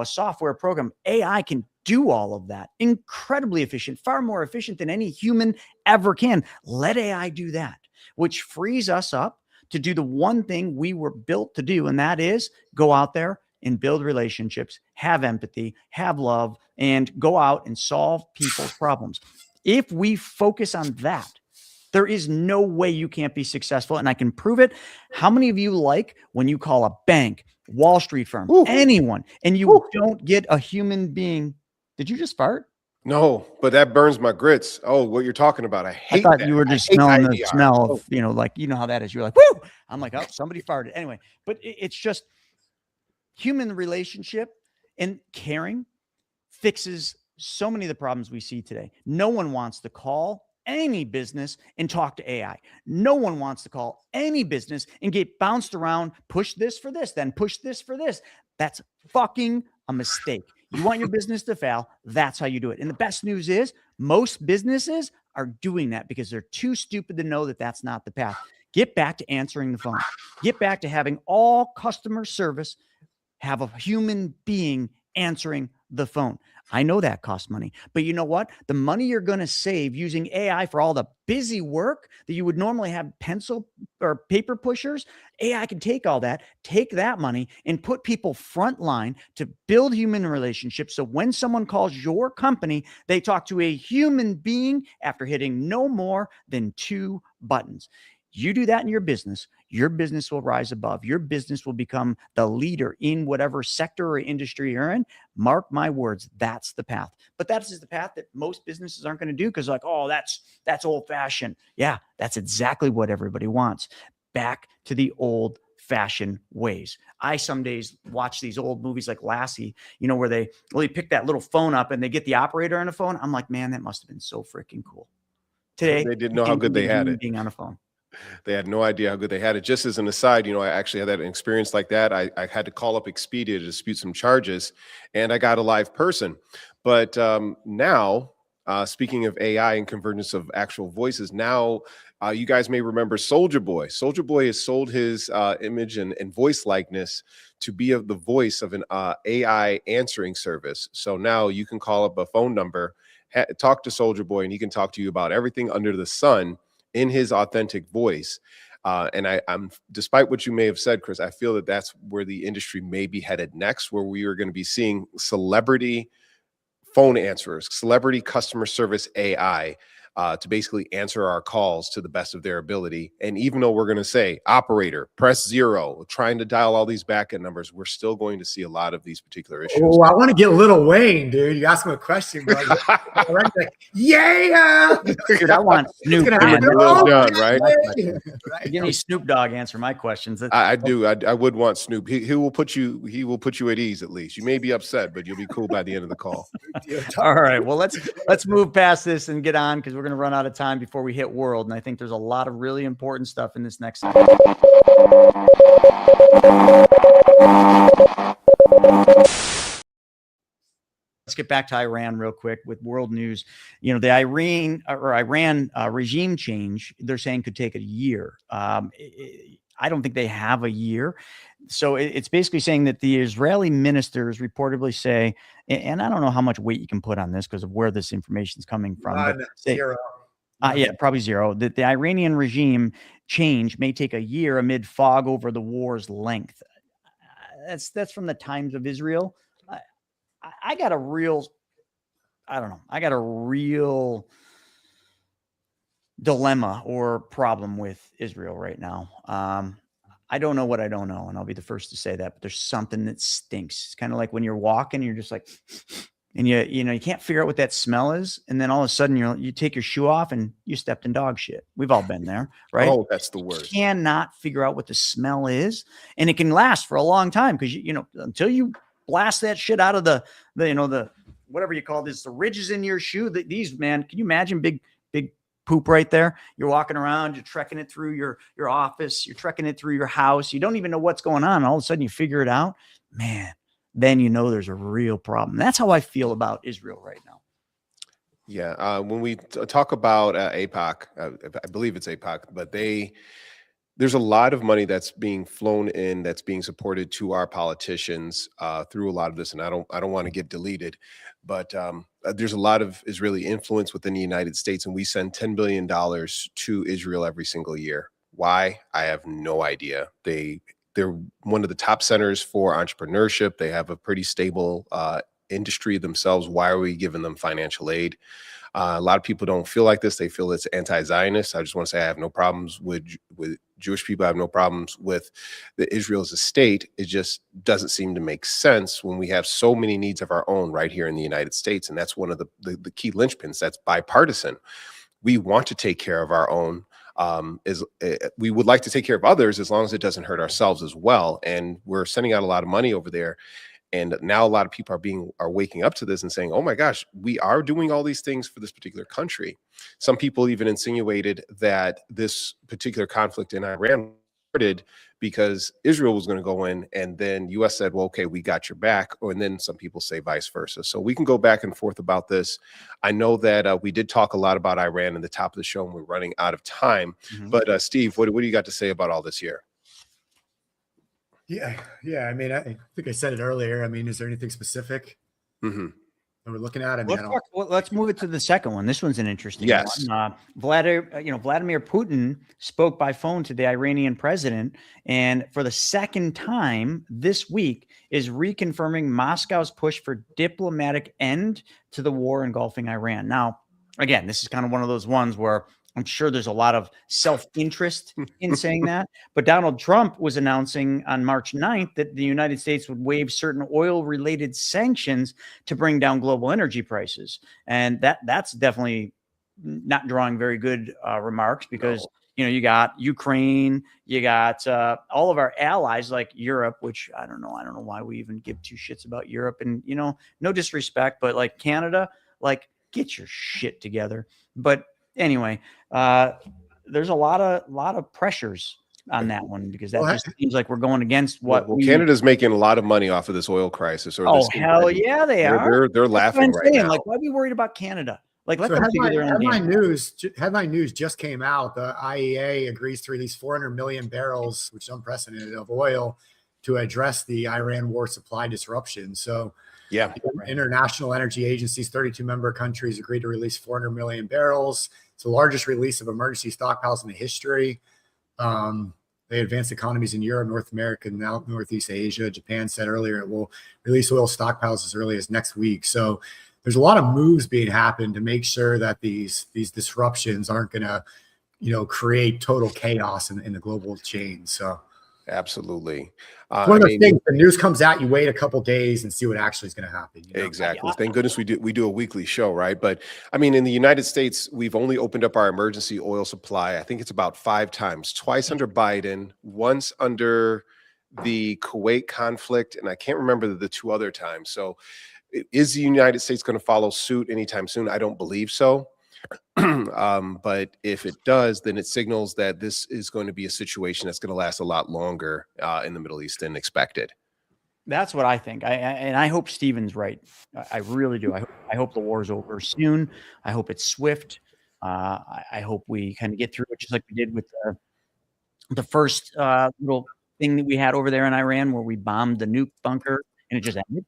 software program. AI can do all of that. Incredibly efficient, far more efficient than any human ever can. Let AI do that, which frees us up to do the one thing we were built to do, and that is go out there and build relationships, have empathy, have love, and go out and solve people's problems. If we focus on that, there is no way you can't be successful, and I can prove it. How many of you like when you call a bank, Wall Street firm, anyone, and you don't get a human being? Did you just fart? No, but that burns my grits. Oh, what you're talking about. I hate thought that. you were just smelling the smell of, how that is. You're like, woo! I'm like, oh, somebody farted. Anyway, but it's just human relationship and caring fixes so many of the problems we see today. No one wants to call any business and talk to AI. No one wants to call any business and get bounced around, push this for this, then push this for this. That's fucking a mistake. You want your business to fail, that's how you do it. And the best news is most businesses are doing that because they're too stupid to know that that's not the path. Get back to answering the phone. Get back to having all customer service have a human being answering the phone. I know that costs money, but you know what? The money you're going to save using AI for all the busy work that you would normally have pencil or paper pushers, AI can take all that, take that money and put people frontline to build human relationships. So when someone calls your company, they talk to a human being after hitting no more than 2 buttons. You do that in your business will rise above. Your business will become the leader in whatever sector or industry you're in. Mark my words, that's the path. But that is the path that most businesses aren't going to do because, like, oh, that's old fashioned. Yeah, that's exactly what everybody wants. Back to the old fashioned ways. I some days watch these old movies like Lassie, where they pick that little phone up and they get the operator on the phone. I'm like, man, that must have been so freaking cool. Today, they didn't know how good they had it. Being on a phone. They had no idea how good they had it. Just as an aside, I actually had that experience like that. I had to call up Expedia to dispute some charges, and I got a live person. But now, speaking of AI and convergence of actual voices, now you guys may remember Soulja Boy. Soulja Boy has sold his image and voice likeness to be the voice of an AI answering service. So now you can call up a phone number, talk to Soulja Boy, and he can talk to you about everything under the sun in his authentic voice. And I'm, despite what you may have said, Chris, I feel that that's where the industry may be headed next, where we are going to be seeing celebrity phone answerers, celebrity customer service AI, to basically answer our calls to the best of their ability. And even though we're going to say, operator, press 0, trying to dial all these backend numbers, we're still going to see a lot of these particular issues. Oh, I want to get Lil Wayne, dude. You asked him a question, bro. Like, yeah. Dude, I want Snoop. Lil Jon, right? Give me Snoop Dogg answer my questions. I do. I would want Snoop. He will put you at ease at least. You may be upset, but you'll be cool by the end of the call. All right. Well, let's move past this and get on, because we're going to run out of time before we hit world. And I think there's a lot of really important stuff in this next segment. Let's get back to Iran real quick with world news. You know, the Iran regime change, they're saying could take a year. I don't think they have a year. So it's basically saying that the Israeli ministers reportedly say, and I don't know how much weight you can put on this because of where this information is coming from. Zero. Yeah, probably zero. That the Iranian regime change may take a year amid fog over the war's length. That's from the Times of Israel. I got a real dilemma or problem with Israel right now. I don't know what I don't know, and I'll be the first to say that, but there's something that stinks. It's kind of like when you're walking, you're just like, and you can't figure out what that smell is, and then all of a sudden you take your shoe off and you stepped in dog shit. We've all been there, right? Oh, that's the worst. You cannot figure out what the smell is, and it can last for a long time because until you blast that shit out of the whatever you call this, the ridges in your shoe. These, man, can you imagine big poop right there? You're walking around, you're trekking it through your office, you're trekking it through your house. You don't even know what's going on. And all of a sudden you figure it out, man, then you know there's a real problem. That's how I feel about Israel right now. Yeah. When we talk about AIPAC, I believe it's AIPAC, but there's a lot of money that's being flown in, that's being supported to our politicians through a lot of this. And I don't want to get deleted, but there's a lot of Israeli influence within the United States, and we send $10 billion to Israel every single year. Why? I have no idea. They're one of the top centers for entrepreneurship. They have a pretty stable industry themselves. Why are we giving them financial aid? A lot of people don't feel like this. They feel it's anti-Zionist. I just want to say I have no problems with Jewish people. I have no problems with Israel as a state. It just doesn't seem to make sense when we have so many needs of our own right here in the United States. And that's one of the key linchpins. That's bipartisan. We want to take care of our own. We would like to take care of others as long as it doesn't hurt ourselves as well. And we're sending out a lot of money over there. And now a lot of people are waking up to this and saying, oh my gosh, we are doing all these things for this particular country. Some people even insinuated that this particular conflict in Iran started because Israel was going to go in, and then US said, well, okay, we got your back. And then some people say vice versa. So we can go back and forth about this. I know that we did talk a lot about Iran in the top of the show, and we're running out of time. Mm-hmm. But Steve, what do you got to say about all this here? Yeah. I mean, I think I said it earlier. I mean, is there anything specific that we're looking at? I mean, let's move it to the second one. This one's an interesting one. Vladimir Putin spoke by phone to the Iranian president, and for the second time this week is reconfirming Moscow's push for diplomatic end to the war engulfing Iran. Now, again, this is kind of one of those ones where I'm sure there's a lot of self-interest in saying that, but Donald Trump was announcing on March 9th that the United States would waive certain oil-related sanctions to bring down global energy prices. And that's definitely not drawing very good remarks because, you got Ukraine, you got all of our allies like Europe, which I don't know why we even give two shits about Europe. And, no disrespect, but like Canada, like get your shit together. But anyway, there's a lot of pressures on that one because that just seems like we're going against what Canada's making a lot of money off of this oil crisis. Hell yeah, they are. They're laughing right now. Like, why are we worried about Canada? Like, let them figure their own Headline news just came out. The IEA agrees to release 400 million barrels, which is unprecedented, of oil to address the Iran war supply disruption. So, yeah, International Energy Agency's 32 member countries agreed to release 400 million barrels. It's the largest release of emergency stockpiles in the history. They advanced economies in Europe, North America, now Northeast Asia. Japan said earlier it will release oil stockpiles as early as next week. So there's a lot of moves being happened to make sure that these disruptions aren't going to, create total chaos in the global chain. So absolutely. One of those things, the news comes out, you wait a couple days and see what actually is going to happen. Exactly. Thank goodness we do a weekly show, right? But I mean, in the United States, we've only opened up our emergency oil supply. I think it's about 5 times, twice under Biden, once under the Kuwait conflict, and I can't remember the 2 other times. So is the United States going to follow suit anytime soon? I don't believe so. But if it does, then it signals that this is going to be a situation that's going to last a lot longer in the Middle East than expected. That's what I think. I hope Steven's right. I really do. I hope the war's over soon. I hope it's swift. I hope we kind of get through it just like we did with the first little thing that we had over there in Iran, where we bombed the nuke bunker and it just ended.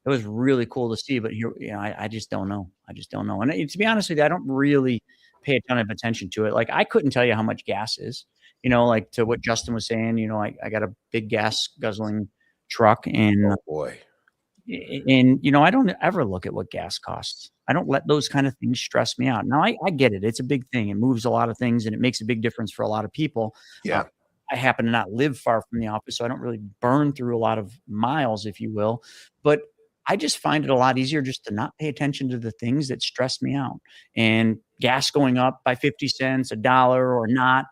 That was really cool to see, but here, I just don't know. And to be honest with you, I don't really pay a ton of attention to it. Like, I couldn't tell you how much gas is, like to what Justin was saying, I got a big gas guzzling truck and, oh boy. And, I don't ever look at what gas costs. I don't let those kind of things stress me out. Now I get it. It's a big thing. It moves a lot of things and it makes a big difference for a lot of people. Yeah. I happen to not live far from the office, so I don't really burn through a lot of miles, if you will, but I just find it a lot easier just to not pay attention to the things that stress me out. And gas going up by 50 cents, $1 or not,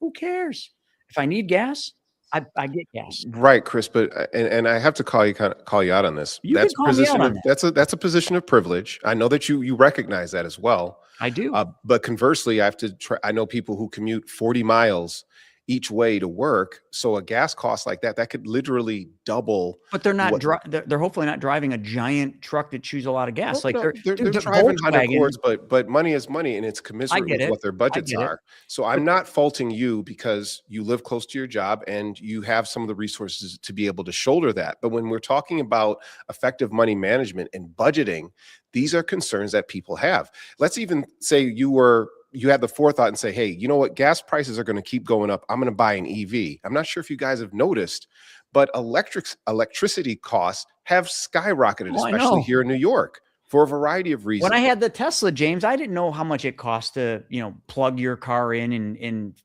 who cares? If I need gas, I get gas. Right, Chris, but and I have to call you out on this. That's a position of, that's a position of privilege. I know that you recognize that as well. I do. But conversely, I know people who commute 40 miles each way to work. So a gas cost like that could literally double. But they're not they're hopefully not driving a giant truck that chews a lot of gas. Well, like they're driving Honda Accords, but money is money, and it's commensurate with what their budgets are. So I'm not faulting you because you live close to your job and you have some of the resources to be able to shoulder that. But when we're talking about effective money management and budgeting, these are concerns that people have. Let's even say you had the forethought and say, hey, you know what? Gas prices are going to keep going up. I'm going to buy an EV. I'm not sure if you guys have noticed, but electricity costs have skyrocketed, especially here in New York, for a variety of reasons. When I had the Tesla, James, I didn't know how much it cost to, plug your car in and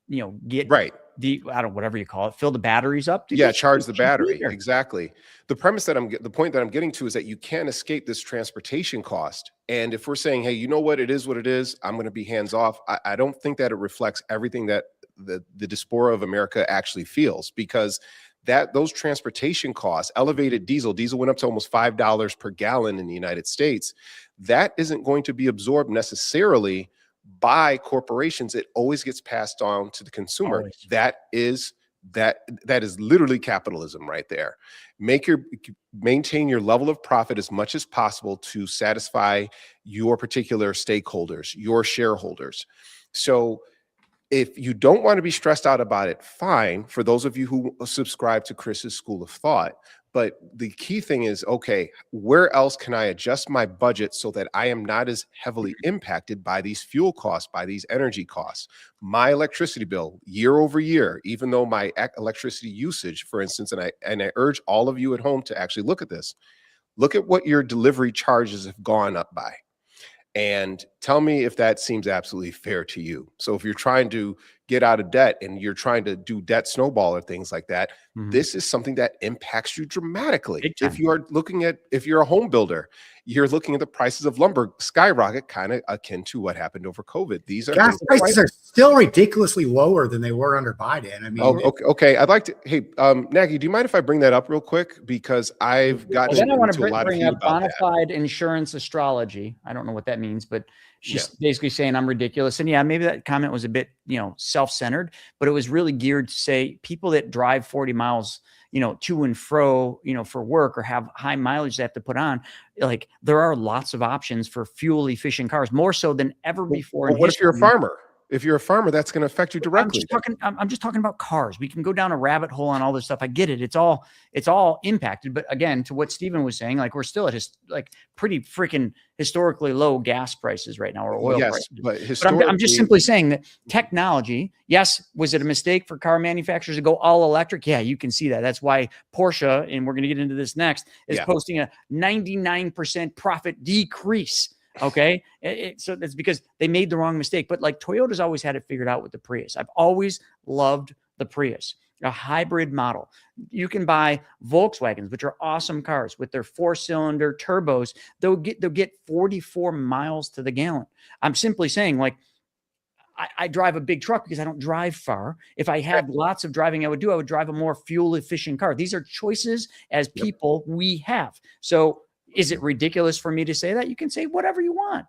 get whatever you call it, fill the batteries up. Yeah, charge the battery. Exactly. The point that I'm getting to is that you can't escape this transportation cost. And if we're saying, hey, you know what, it is what it is, I'm going to be hands off. I don't think that it reflects everything that the diaspora of America actually feels, because those transportation costs, elevated diesel went up to almost $5 per gallon in the United States. That isn't going to be absorbed necessarily by corporations. It always gets passed on to the consumer. Always. That is literally capitalism right there. Maintain your level of profit as much as possible to satisfy your particular stakeholders, your shareholders. So if you don't want to be stressed out about it, fine, for those of you who subscribe to Chris's school of thought. But the key thing is, okay, where else can I adjust my budget so that I am not as heavily impacted by these fuel costs, by these energy costs? My electricity bill year over year, even though my electricity usage, for instance, and I urge all of you at home to actually look at this, look at what your delivery charges have gone up by. And tell me if that seems absolutely fair to you. So if you're trying to get out of debt and you're trying to do debt snowball or things like that, this is something that impacts you dramatically. If you're a home builder, you're looking at the prices of lumber skyrocket, kind of akin to what happened over COVID. These gas prices are still ridiculously lower than they were under Biden. I mean, okay. I'd like to. Hey, Nagy, do you mind if I bring that up real quick? Because I've gotten then I want to a lot bring of up bona fide insurance astrology. I don't know what that means, but she's basically saying I'm ridiculous. And yeah, maybe that comment was a bit, self-centered, but it was really geared to say people that drive 40 miles, to and fro, for work or have high mileage they have to put on. Like, there are lots of options for fuel efficient cars, more so than ever before. What if you're a farmer? If you're a farmer, that's going to affect you directly. I'm just talking about cars. We can go down a rabbit hole on all this stuff. I get it. It's all impacted. But again, to what Steven was saying, like we're still at pretty freaking historically low gas prices right now, or oil prices. But I'm just simply saying that technology, yes, was it a mistake for car manufacturers to go all electric? Yeah, you can see that. That's why Porsche, and we're going to get into this next, is posting a 99% profit decrease. Okay. So that's because they made the wrong mistake. But like Toyota's always had it figured out with the Prius. I've always loved the Prius, a hybrid model. You can buy Volkswagens, which are awesome cars with their 4-cylinder turbos. They'll get 44 miles to the gallon. I'm simply saying, like, I drive a big truck because I don't drive far. If I had lots of driving, I would drive a more fuel efficient car. These are choices as people we have. So is it ridiculous for me to say that? You can say whatever you want.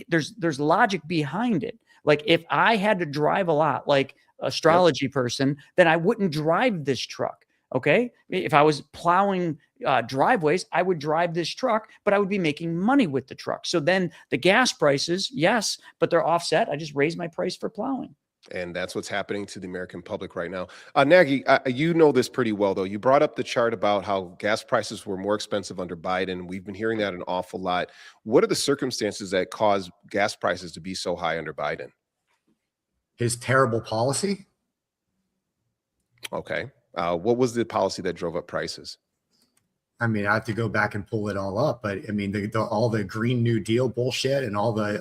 There's logic behind it. Like if I had to drive a lot, like astrology person, then I wouldn't drive this truck. Okay. If I was plowing driveways, I would drive this truck, but I would be making money with the truck. So then the gas prices, yes, but they're offset. I just raise my price for plowing. And that's what's happening to the American public right now. Nagy, you know this pretty well, though. You brought up the chart about how gas prices were more expensive under Biden. We've been hearing that an awful lot. What are the circumstances that cause gas prices to be so high under Biden? His terrible policy. Okay. What was the policy that drove up prices? I mean, I have to go back and pull it all up, but I mean, all the Green New Deal bullshit and all the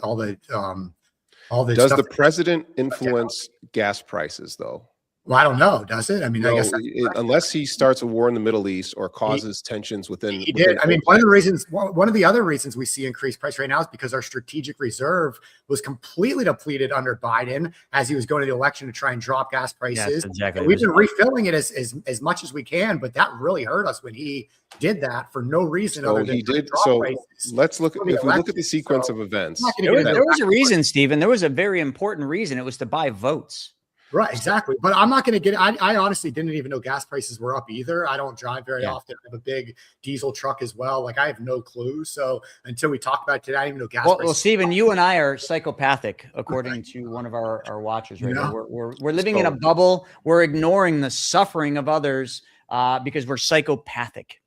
Does the president influence gas prices, though? Well, I don't know. Does it? I mean, no, I guess unless he starts a war in the Middle East or causes tensions within. He did. I mean, one of the other reasons we see increased price right now is because our strategic reserve was completely depleted under Biden as he was going to the election to try and drop gas prices. Yes, exactly. We've been refilling it as much as we can, but that really hurt us when he did that for no reason other than he did. So let's look. If we look at the sequence of events, there was a reason, Stephen. There was a very important reason. It was to buy votes. Right, exactly. But I'm not going to get it. I honestly didn't even know gas prices were up either. I don't drive very often. I have a big diesel truck as well. Like I have no clue. So until we talk about it today, I didn't even know gas prices. Well, Stephen, you and I are psychopathic, according to one of our watchers right now. We're living in a bubble. We're ignoring the suffering of others because we're psychopathic.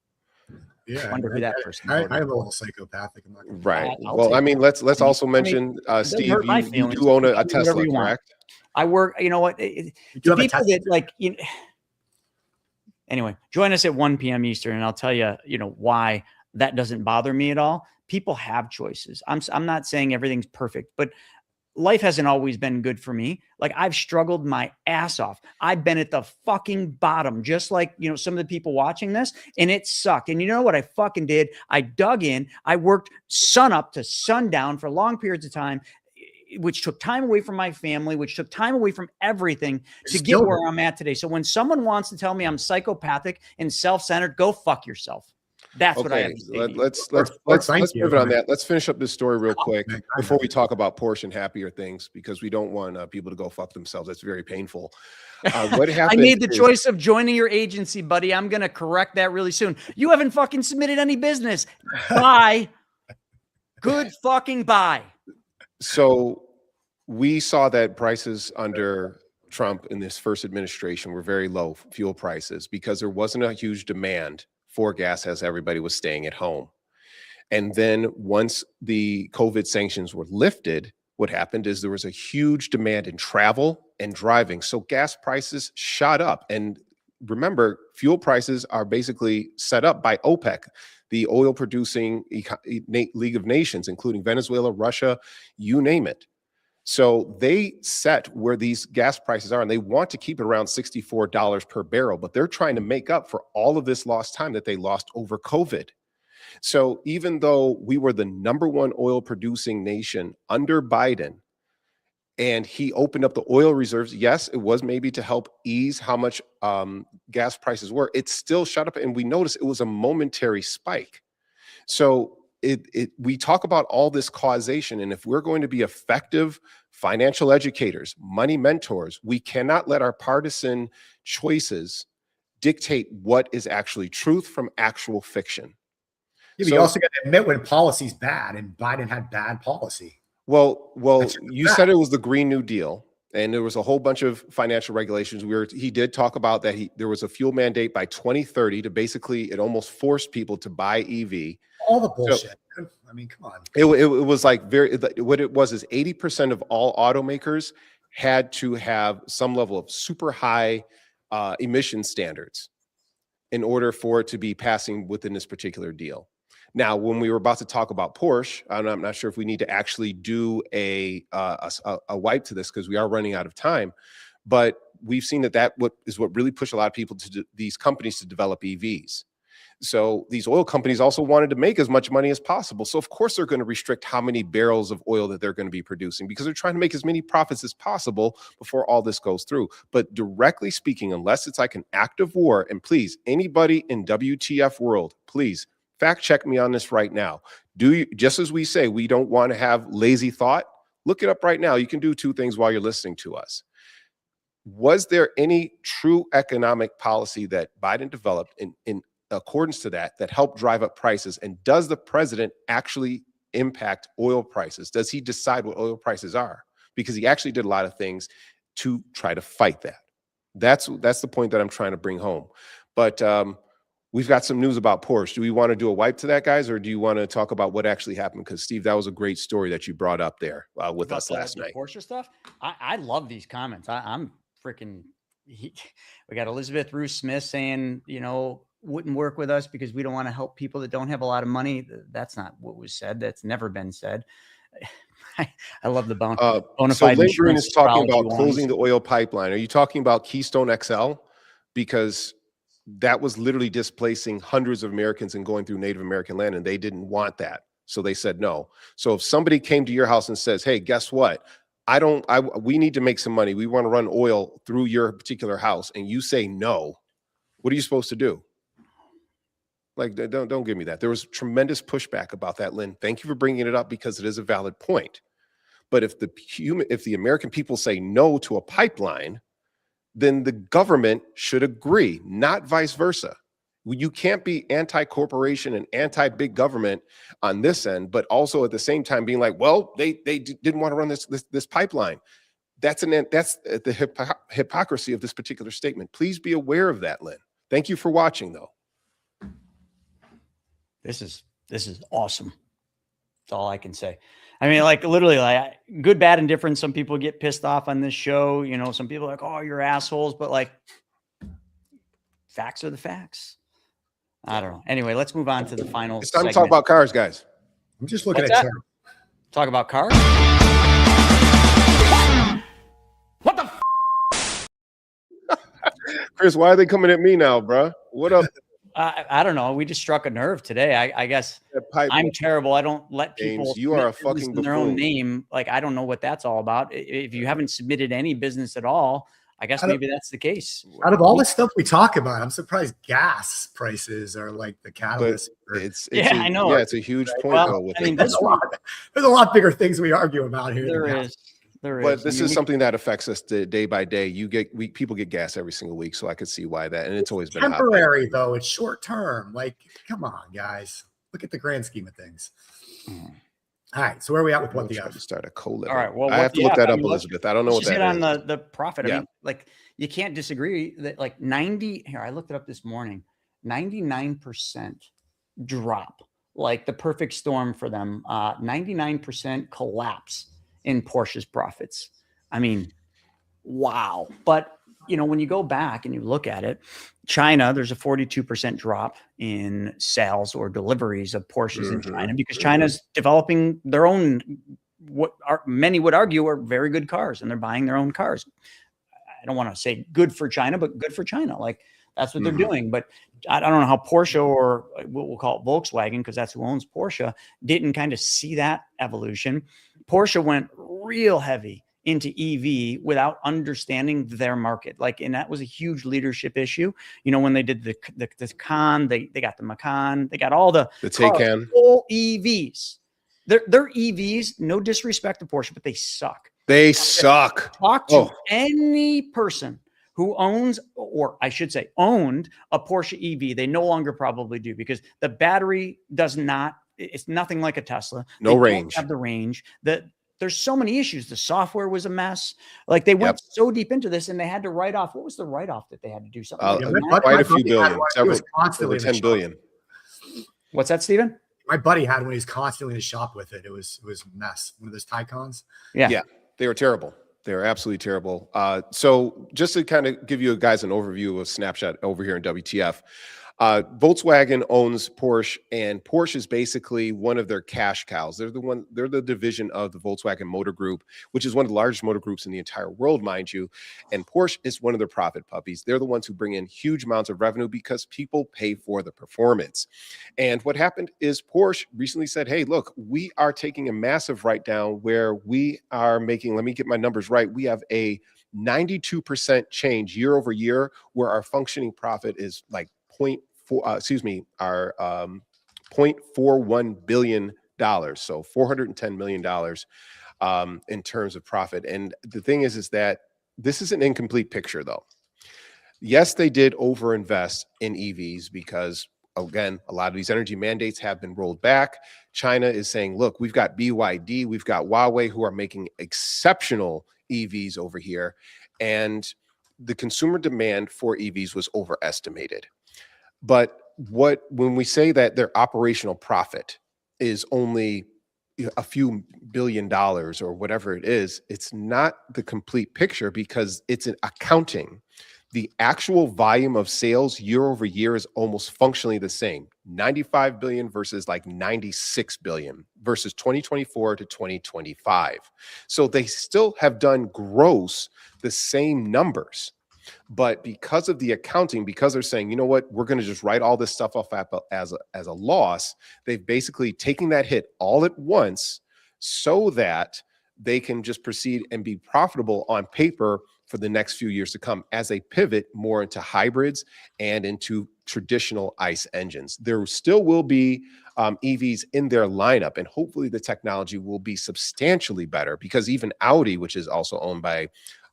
Yeah, I wonder who that person is. I am a little psychopathic. Right. Well, I mean, let's also mention, Steve, you do own a Tesla, correct? I work, you know what? The people that like, anyway, join us at 1 p.m. Eastern, and I'll tell you, why that doesn't bother me at all. People have choices. I'm not saying everything's perfect, but life hasn't always been good for me. Like I've struggled my ass off. I've been at the fucking bottom, just like, some of the people watching this, and it sucked. And you know what I fucking did? I dug in. I worked sun up to sundown for long periods of time, which took time away from my family, which took time away from everything to get where I'm at today. So when someone wants to tell me I'm psychopathic and self-centered, go fuck yourself. That's what I have to say. Let's pivot on that. Let's finish up this story real quick before we talk about Porsche and happier things, because we don't want people to go fuck themselves. That's very painful. What happened? I made the choice of joining your agency, buddy. I'm going to correct that really soon. You haven't fucking submitted any business. Bye. Good fucking bye. So we saw that prices under Trump in this first administration were very low, fuel prices, because there wasn't a huge demand for gas as everybody was staying at home. And then once the COVID sanctions were lifted, what happened is there was a huge demand in travel and driving. So gas prices shot up. And remember, fuel prices are basically set up by OPEC, the oil producing League of Nations, including Venezuela, Russia, you name it. So they set where these gas prices are, and they want to keep it around $64 per barrel, but they're trying to make up for all of this lost time that they lost over COVID. So even though we were the #1 oil producing nation under Biden, and he opened up the oil reserves, yes, it was maybe to help ease how much gas prices were. It still shot up, and we noticed it was a momentary spike. So we talk about all this causation, and if we're going to be effective financial educators, money mentors, we cannot let our partisan choices dictate what is actually truth from actual fiction. Yeah, but you also got to admit when policy's bad, and Biden had bad policy. Well, you said it was the Green New Deal, and there was a whole bunch of financial regulations. He did talk about that there was a fuel mandate by 2030 to basically, it almost forced people to buy EV. All the bullshit. So, I mean, come on. It was like what it was is 80% of all automakers had to have some level of super high emission standards in order for it to be passing within this particular deal. Now, when we were about to talk about Porsche, I'm not sure if we need to actually do a wipe to this because we are running out of time, but we've seen that what really pushed a lot of people to these companies to develop EVs. So these oil companies also wanted to make as much money as possible. So of course they're going to restrict how many barrels of oil that they're going to be producing because they're trying to make as many profits as possible before all this goes through. But directly speaking, unless it's like an active war, and please, anybody in WTF world, please fact check me on this right now. Just as we say, we don't want to have lazy thought, look it up right now. You can do two things while you're listening to us. Was there any true economic policy that Biden developed in accordance to that helped drive up prices? And does the president actually impact oil prices? Does he decide what oil prices are? Because he actually did a lot of things to try to fight that. That's the point that I'm trying to bring home. But we've got some news about Porsche. Do we want to do a wipe to that, guys, or do you want to talk about what actually happened? Because Steve, that was a great story that you brought up there with us last night. Porsche stuff. I love these comments. I'm freaking. We got Elizabeth Ruth Smith saying, wouldn't work with us because we don't want to help people that don't have a lot of money. That's not what was said. That's never been said. I love the bona so fide. Lindgren is talking about closing the oil pipeline. Are you talking about Keystone XL? Because that was literally displacing hundreds of Americans and going through Native American land, and they didn't want that. So they said no. So if somebody came to your house and says, hey, guess what? We need to make some money. We want to run oil through your particular house. And you say no. What are you supposed to do? Like, don't give me that. There was tremendous pushback about that, Lynn. Thank you for bringing it up because it is a valid point. But if the American people say no to a pipeline, then the government should agree, not vice versa. You can't be anti-corporation and anti-big government on this end, but also at the same time being like, well, they didn't want to run this pipeline. That's the hypocrisy of this particular statement. Please be aware of that, Lynn. Thank you for watching, though. This is awesome. That's all I can say. I mean, like literally, like good, bad, and different. Some people get pissed off on this show. Some people are like, oh, you're assholes. But like, facts are the facts. I don't know. Anyway, let's move on to the final. It's time to talk about cars, guys. I'm just looking at charts. Talk about cars. What the? Chris, why are they coming at me now, bro? What up? I don't know. We just struck a nerve today. I guess I'm terrible. I don't let people. James, you are a fucking buffoon. Their own name. Like, I don't know what that's all about. If you haven't submitted any business at all, I guess maybe that's the case. Out of all the stuff we talk about, I'm surprised gas prices are like the catalyst. I know. Yeah, it's a huge point. Well, I mean, there's a lot bigger things we argue about here. There is. But this is something that affects us day by day. People get gas every single week, so I could see why that. And it's always been temporary, though. It's short term. Like, come on, guys. Look at the grand scheme of things. All right, so where are we at with what the F? Start a co-living. All right, well, I have to look that up, Elizabeth. I don't know what that is. On the profit. Yeah. I mean, like you can't disagree that like 90. Here, I looked it up this morning. 99% drop, like the perfect storm for them. 99% collapse in Porsche's profits. I mean, wow. But, when you go back and you look at it, China, there's a 42% drop in sales or deliveries of Porsches in China because China's developing their own, many would argue are very good cars, and they're buying their own cars. I don't want to say good for China, but good for China. Like, that's what they're doing. But I don't know how Porsche, or what we'll call it Volkswagen, because that's who owns Porsche, didn't kind of see that evolution. Porsche went real heavy into EV without understanding their market. Like, and that was a huge leadership issue. When they did the Macan, they got the Macan, they got all the Taycan, full EVs. They're EVs, no disrespect to Porsche, but they suck. They suck. Talk to any person who owns, or I should say owned, a Porsche EV. They no longer probably do, because the battery it's nothing like a Tesla. No range. Don't have the range. there's so many issues. The software was a mess. Like they went so deep into this, and they had to write off. What was the write-off that they had to do? Something quite a few billion, several, over 10 billion. What's that, Steven? My buddy had when he was constantly in his shop with it. It was a mess. One of those Tycons. Yeah, they were terrible. They were absolutely terrible. So just to kind of give you guys an overview of a snapshot over here in WTF, Volkswagen owns Porsche, and Porsche is basically one of their cash cows. They're the division of the Volkswagen Motor Group, which is one of the largest motor groups in the entire world, mind you. And Porsche is one of their profit puppies. They're the ones who bring in huge amounts of revenue because people pay for the performance. And what happened is Porsche recently said, hey, look, we are taking a massive write down where we are making, let me get my numbers right, we have a 92% change year over year where our functioning profit is like $0.41 billion, so $410 million in terms of profit. And the thing is that this is an incomplete picture, though. Yes, they did overinvest in EVs because, again, a lot of these energy mandates have been rolled back. China is saying, look, we've got BYD, we've got Huawei who are making exceptional EVs over here. And the consumer demand for EVs was overestimated. But when we say that their operational profit is only a few $1 billion or whatever it is, it's not the complete picture because it's an accounting. The actual volume of sales year over year is almost functionally the same. 95 billion versus like 96 billion versus 2024 to 2025. So they still have done gross the same numbers. But because of the accounting, because they're saying, you know what, we're going to just write all this stuff off as a loss, they've basically taken that hit all at once so that they can just proceed and be profitable on paper for the next few years to come as they pivot more into hybrids and into traditional ICE engines. There still will be EVs in their lineup, and hopefully the technology will be substantially better because even Audi, which is also owned by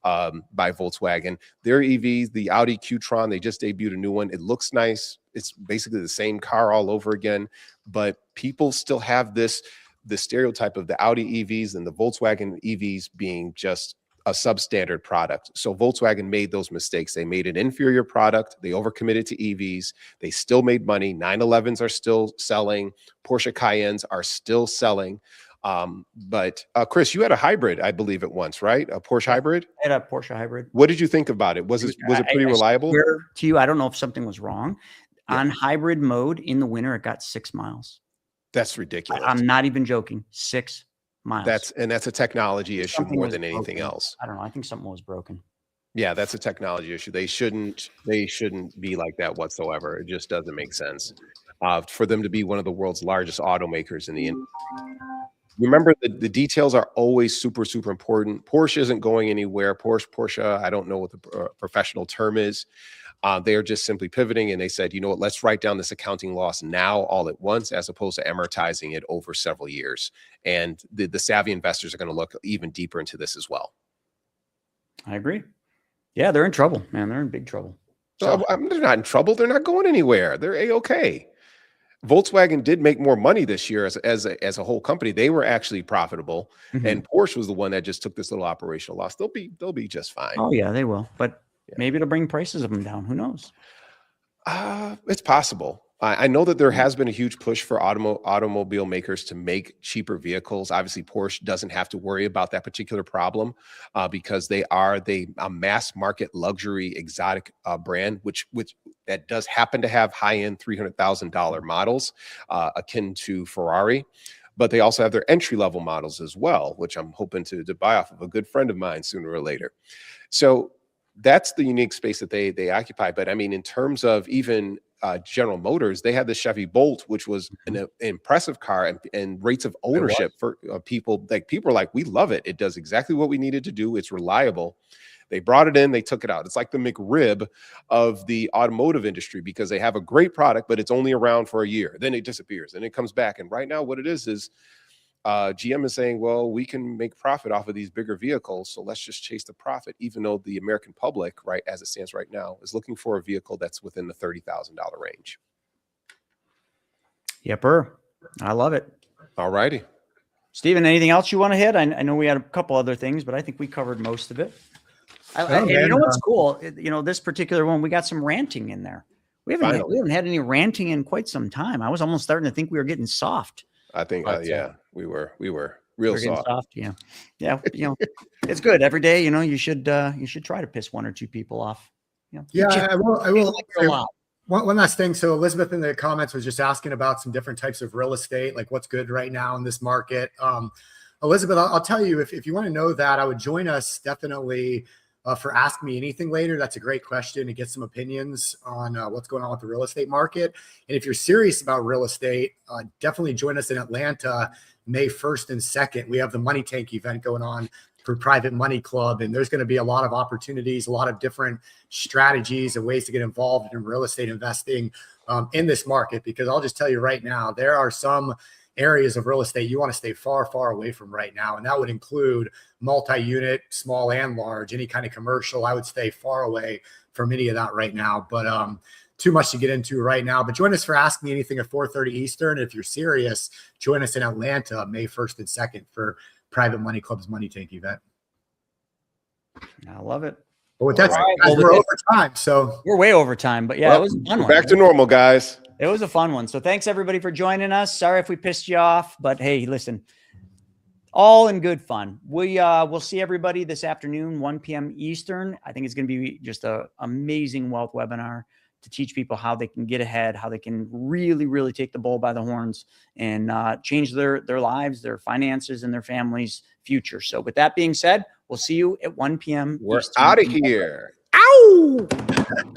Volkswagen, their EVs, the Audi Q-tron, they just debuted a new one. It looks nice. It's basically the same car all over again, but people still have the stereotype of the Audi EVs and the Volkswagen EVs being just a substandard product. So Volkswagen made those mistakes. They made an inferior product. They overcommitted to EVs. They still made money. 911s are still selling. Porsche Cayennes are still selling. But Chris, you had a hybrid, I believe, at once, right? A Porsche hybrid? I had a Porsche hybrid. What did you think about it? Was it pretty reliable? I swear to you, I don't know if something was wrong. On hybrid mode in the winter, it got 6 miles. That's ridiculous. I'm not even joking. 6 miles. That's a technology issue more than anything else. I don't know. I think something was broken. Yeah, that's a technology issue. They shouldn't be like that whatsoever. It just doesn't make sense for them to be one of the world's largest automakers in the industry. Remember, the details are always super, super important. Porsche isn't going anywhere. Porsche, I don't know what the professional term is. They are just simply pivoting, and they said, you know what, let's write down this accounting loss now all at once as opposed to amortizing it over several years. And the savvy investors are going to look even deeper into this as well. I agree. Yeah, they're in trouble, man. They're in big trouble. So they're not in trouble. They're not going anywhere. They're A-okay. Volkswagen did make more money this year as a whole company. They were actually profitable, and Porsche was the one that just took this little operational loss. They'll be just fine. Oh yeah, they will. But maybe it'll bring prices of them down. Who knows? It's possible. I know that there has been a huge push for automobile makers to make cheaper vehicles. Obviously, Porsche doesn't have to worry about that particular problem because they are a mass market luxury exotic brand, which that does happen to have high-end $300,000 models akin to Ferrari. But they also have their entry-level models as well, which I'm hoping to buy off of a good friend of mine sooner or later. So that's the unique space that they occupy. But I mean, in terms of even General Motors, they had the Chevy Bolt, which was an impressive car, and rates of ownership for people are like, we love it. It does exactly what we needed to do. It's reliable. They brought it in, they took it out. It's like the McRib of the automotive industry because they have a great product, but it's only around for a year. Then it disappears and it comes back. And right now what it is GM is saying, well, we can make profit off of these bigger vehicles, so let's just chase the profit, even though the American public, right, as it stands right now, is looking for a vehicle that's within the $30,000 range. Yepper. I love it. All righty. Steven, anything else you want to hit? I know we had a couple other things, but I think we covered most of it. And you know what's cool? This particular one, we got some ranting in there. We haven't had any ranting in quite some time. I was almost starting to think we were getting soft. I think, we were real soft. Yeah. It's good every day. You should try to piss one or two people off. I will. One last thing. So Elizabeth in the comments was just asking about some different types of real estate, like what's good right now in this market. Elizabeth, I'll tell you, if you want to know that, I would join us definitely for Ask Me Anything later. That's a great question to get some opinions on what's going on with the real estate market. And if you're serious about real estate, definitely join us in Atlanta, May 1st and 2nd. We have the Money Tank event going on for Private Money Club. And there's going to be a lot of opportunities, a lot of different strategies and ways to get involved in real estate investing in this market. Because I'll just tell you right now, there are some areas of real estate you want to stay far, far away from right now. And that would include multi-unit, small and large, any kind of commercial. I would stay far away from any of that right now. But too much to get into right now. But join us for Ask Me Anything at 4:30 Eastern. If you're serious, join us in Atlanta, May 1st and 2nd for Private Money Club's Money Tank event. I love it. But with that, we're over time. So we're way over time. But yeah, it was a fun one. Back to normal, guys. It was a fun one. So thanks everybody for joining us. Sorry if we pissed you off, but hey, listen, all in good fun. We'll see everybody this afternoon, 1 p.m. Eastern. I think it's going to be just an amazing wealth webinar to teach people how they can get ahead, how they can really, really take the bull by the horns and change their lives, their finances, and their family's future. So with that being said, we'll see you at 1 p.m. We're out of here. Ow!